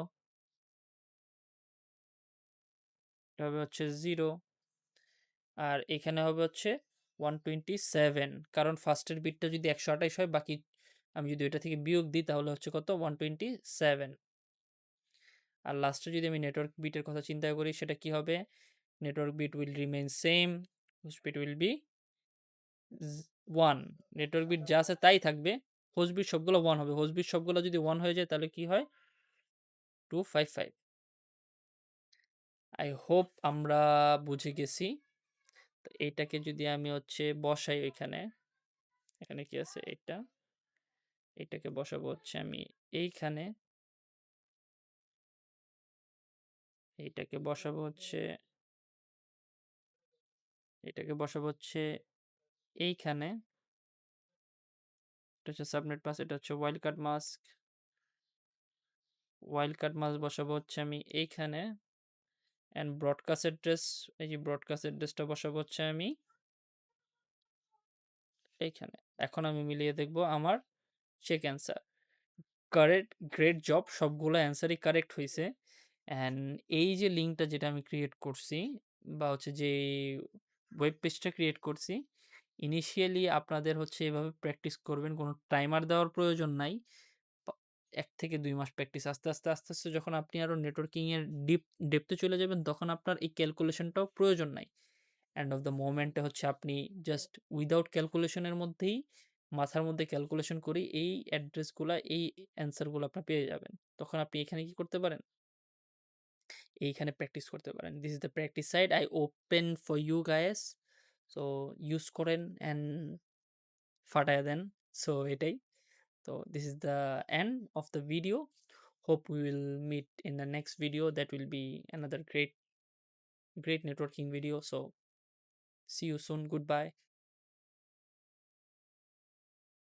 এটা হবে হচ্ছে 0 আর এখানে হবে হচ্ছে 127 কারণ ফার্স্টের বিটটা যদি 128 হয় বাকি আমি যদি এটা থেকে বিয়োগ দিই তাহলে হচ্ছে কত 127 আর লাস্টে যদি আমি নেটওয়ার্ক বিটের কথা চিন্তা করি সেটা কি হবে network bit will remain same host bit will be 1 network bit যা আছে তাই থাকবে হোস্ট বিট সবগুলো 1 হবে হোস্ট বিট সবগুলো যদি 1 হয়ে যায় তাহলে কি হয় 255 আই হোপ আমরা বুঝে গেছি তো এইটাকে যদি আমি হচ্ছে বসাই ওইখানে এখানে কি আছে এটা এটাকে বসাবো হচ্ছে আমি এইখানে এইটাকে বসাবো হচ্ছে এটাকে বসাবো হচ্ছে এইখানে এটা হচ্ছে সাবনেট মাস্ক এটা হচ্ছে wild card mask wild card mask বসাবো হচ্ছে আমি এইখানে অ্যান্ড ব্রডকাস্ট অ্যাড্রেস এই যে ব্রডকাস্ট অ্যাড্রেসটা বসাবো হচ্ছে আমি এইখানে এখন আমি মিলিয়ে দেখব আমার check answer correct great job সবগুলো অ্যান্সারই কারেক্ট হয়েছে অ্যান্ড এই যে লিঙ্কটা যেটা আমি ক্রিয়েট করছি বা হচ্ছে যে ওয়েব পেজটা ক্রিয়েট করছি ইনিশিয়ালি আপনাদের হচ্ছে এভাবে প্র্যাকটিস করবেন কোনো টাইমার দেওয়ার প্রয়োজন নাই 1 থেকে 2 মাস প্র্যাকটিস আস্তে আস্তে আস্তে আস্তে যখন আপনি আরও নেটওয়ার্কিংয়ের ডেপতে চলে যাবেন তখন আপনার এই ক্যালকুলেশনটাও প্রয়োজন নাই এন্ড অফ দ্য মোমেন্টে হচ্ছে আপনি জাস্ট উইদাউট ক্যালকুলেশনের মধ্যেই মাথার মধ্যে ক্যালকুলেশন করি এই অ্যাড্রেসগুলা এই অ্যান্সারগুলো আপনি পেয়ে যাবেন তখন আপনি এখানে কি করতে পারেন এইখানে প্র্যাকটিস করতে পারেন this is the practice side I open for you guys so use করেন অ্যান্ড ফাটায় দেন সো এটাই so this is the end of the video hope we will meet in the next video that will be another great networking video so See you soon. Goodbye.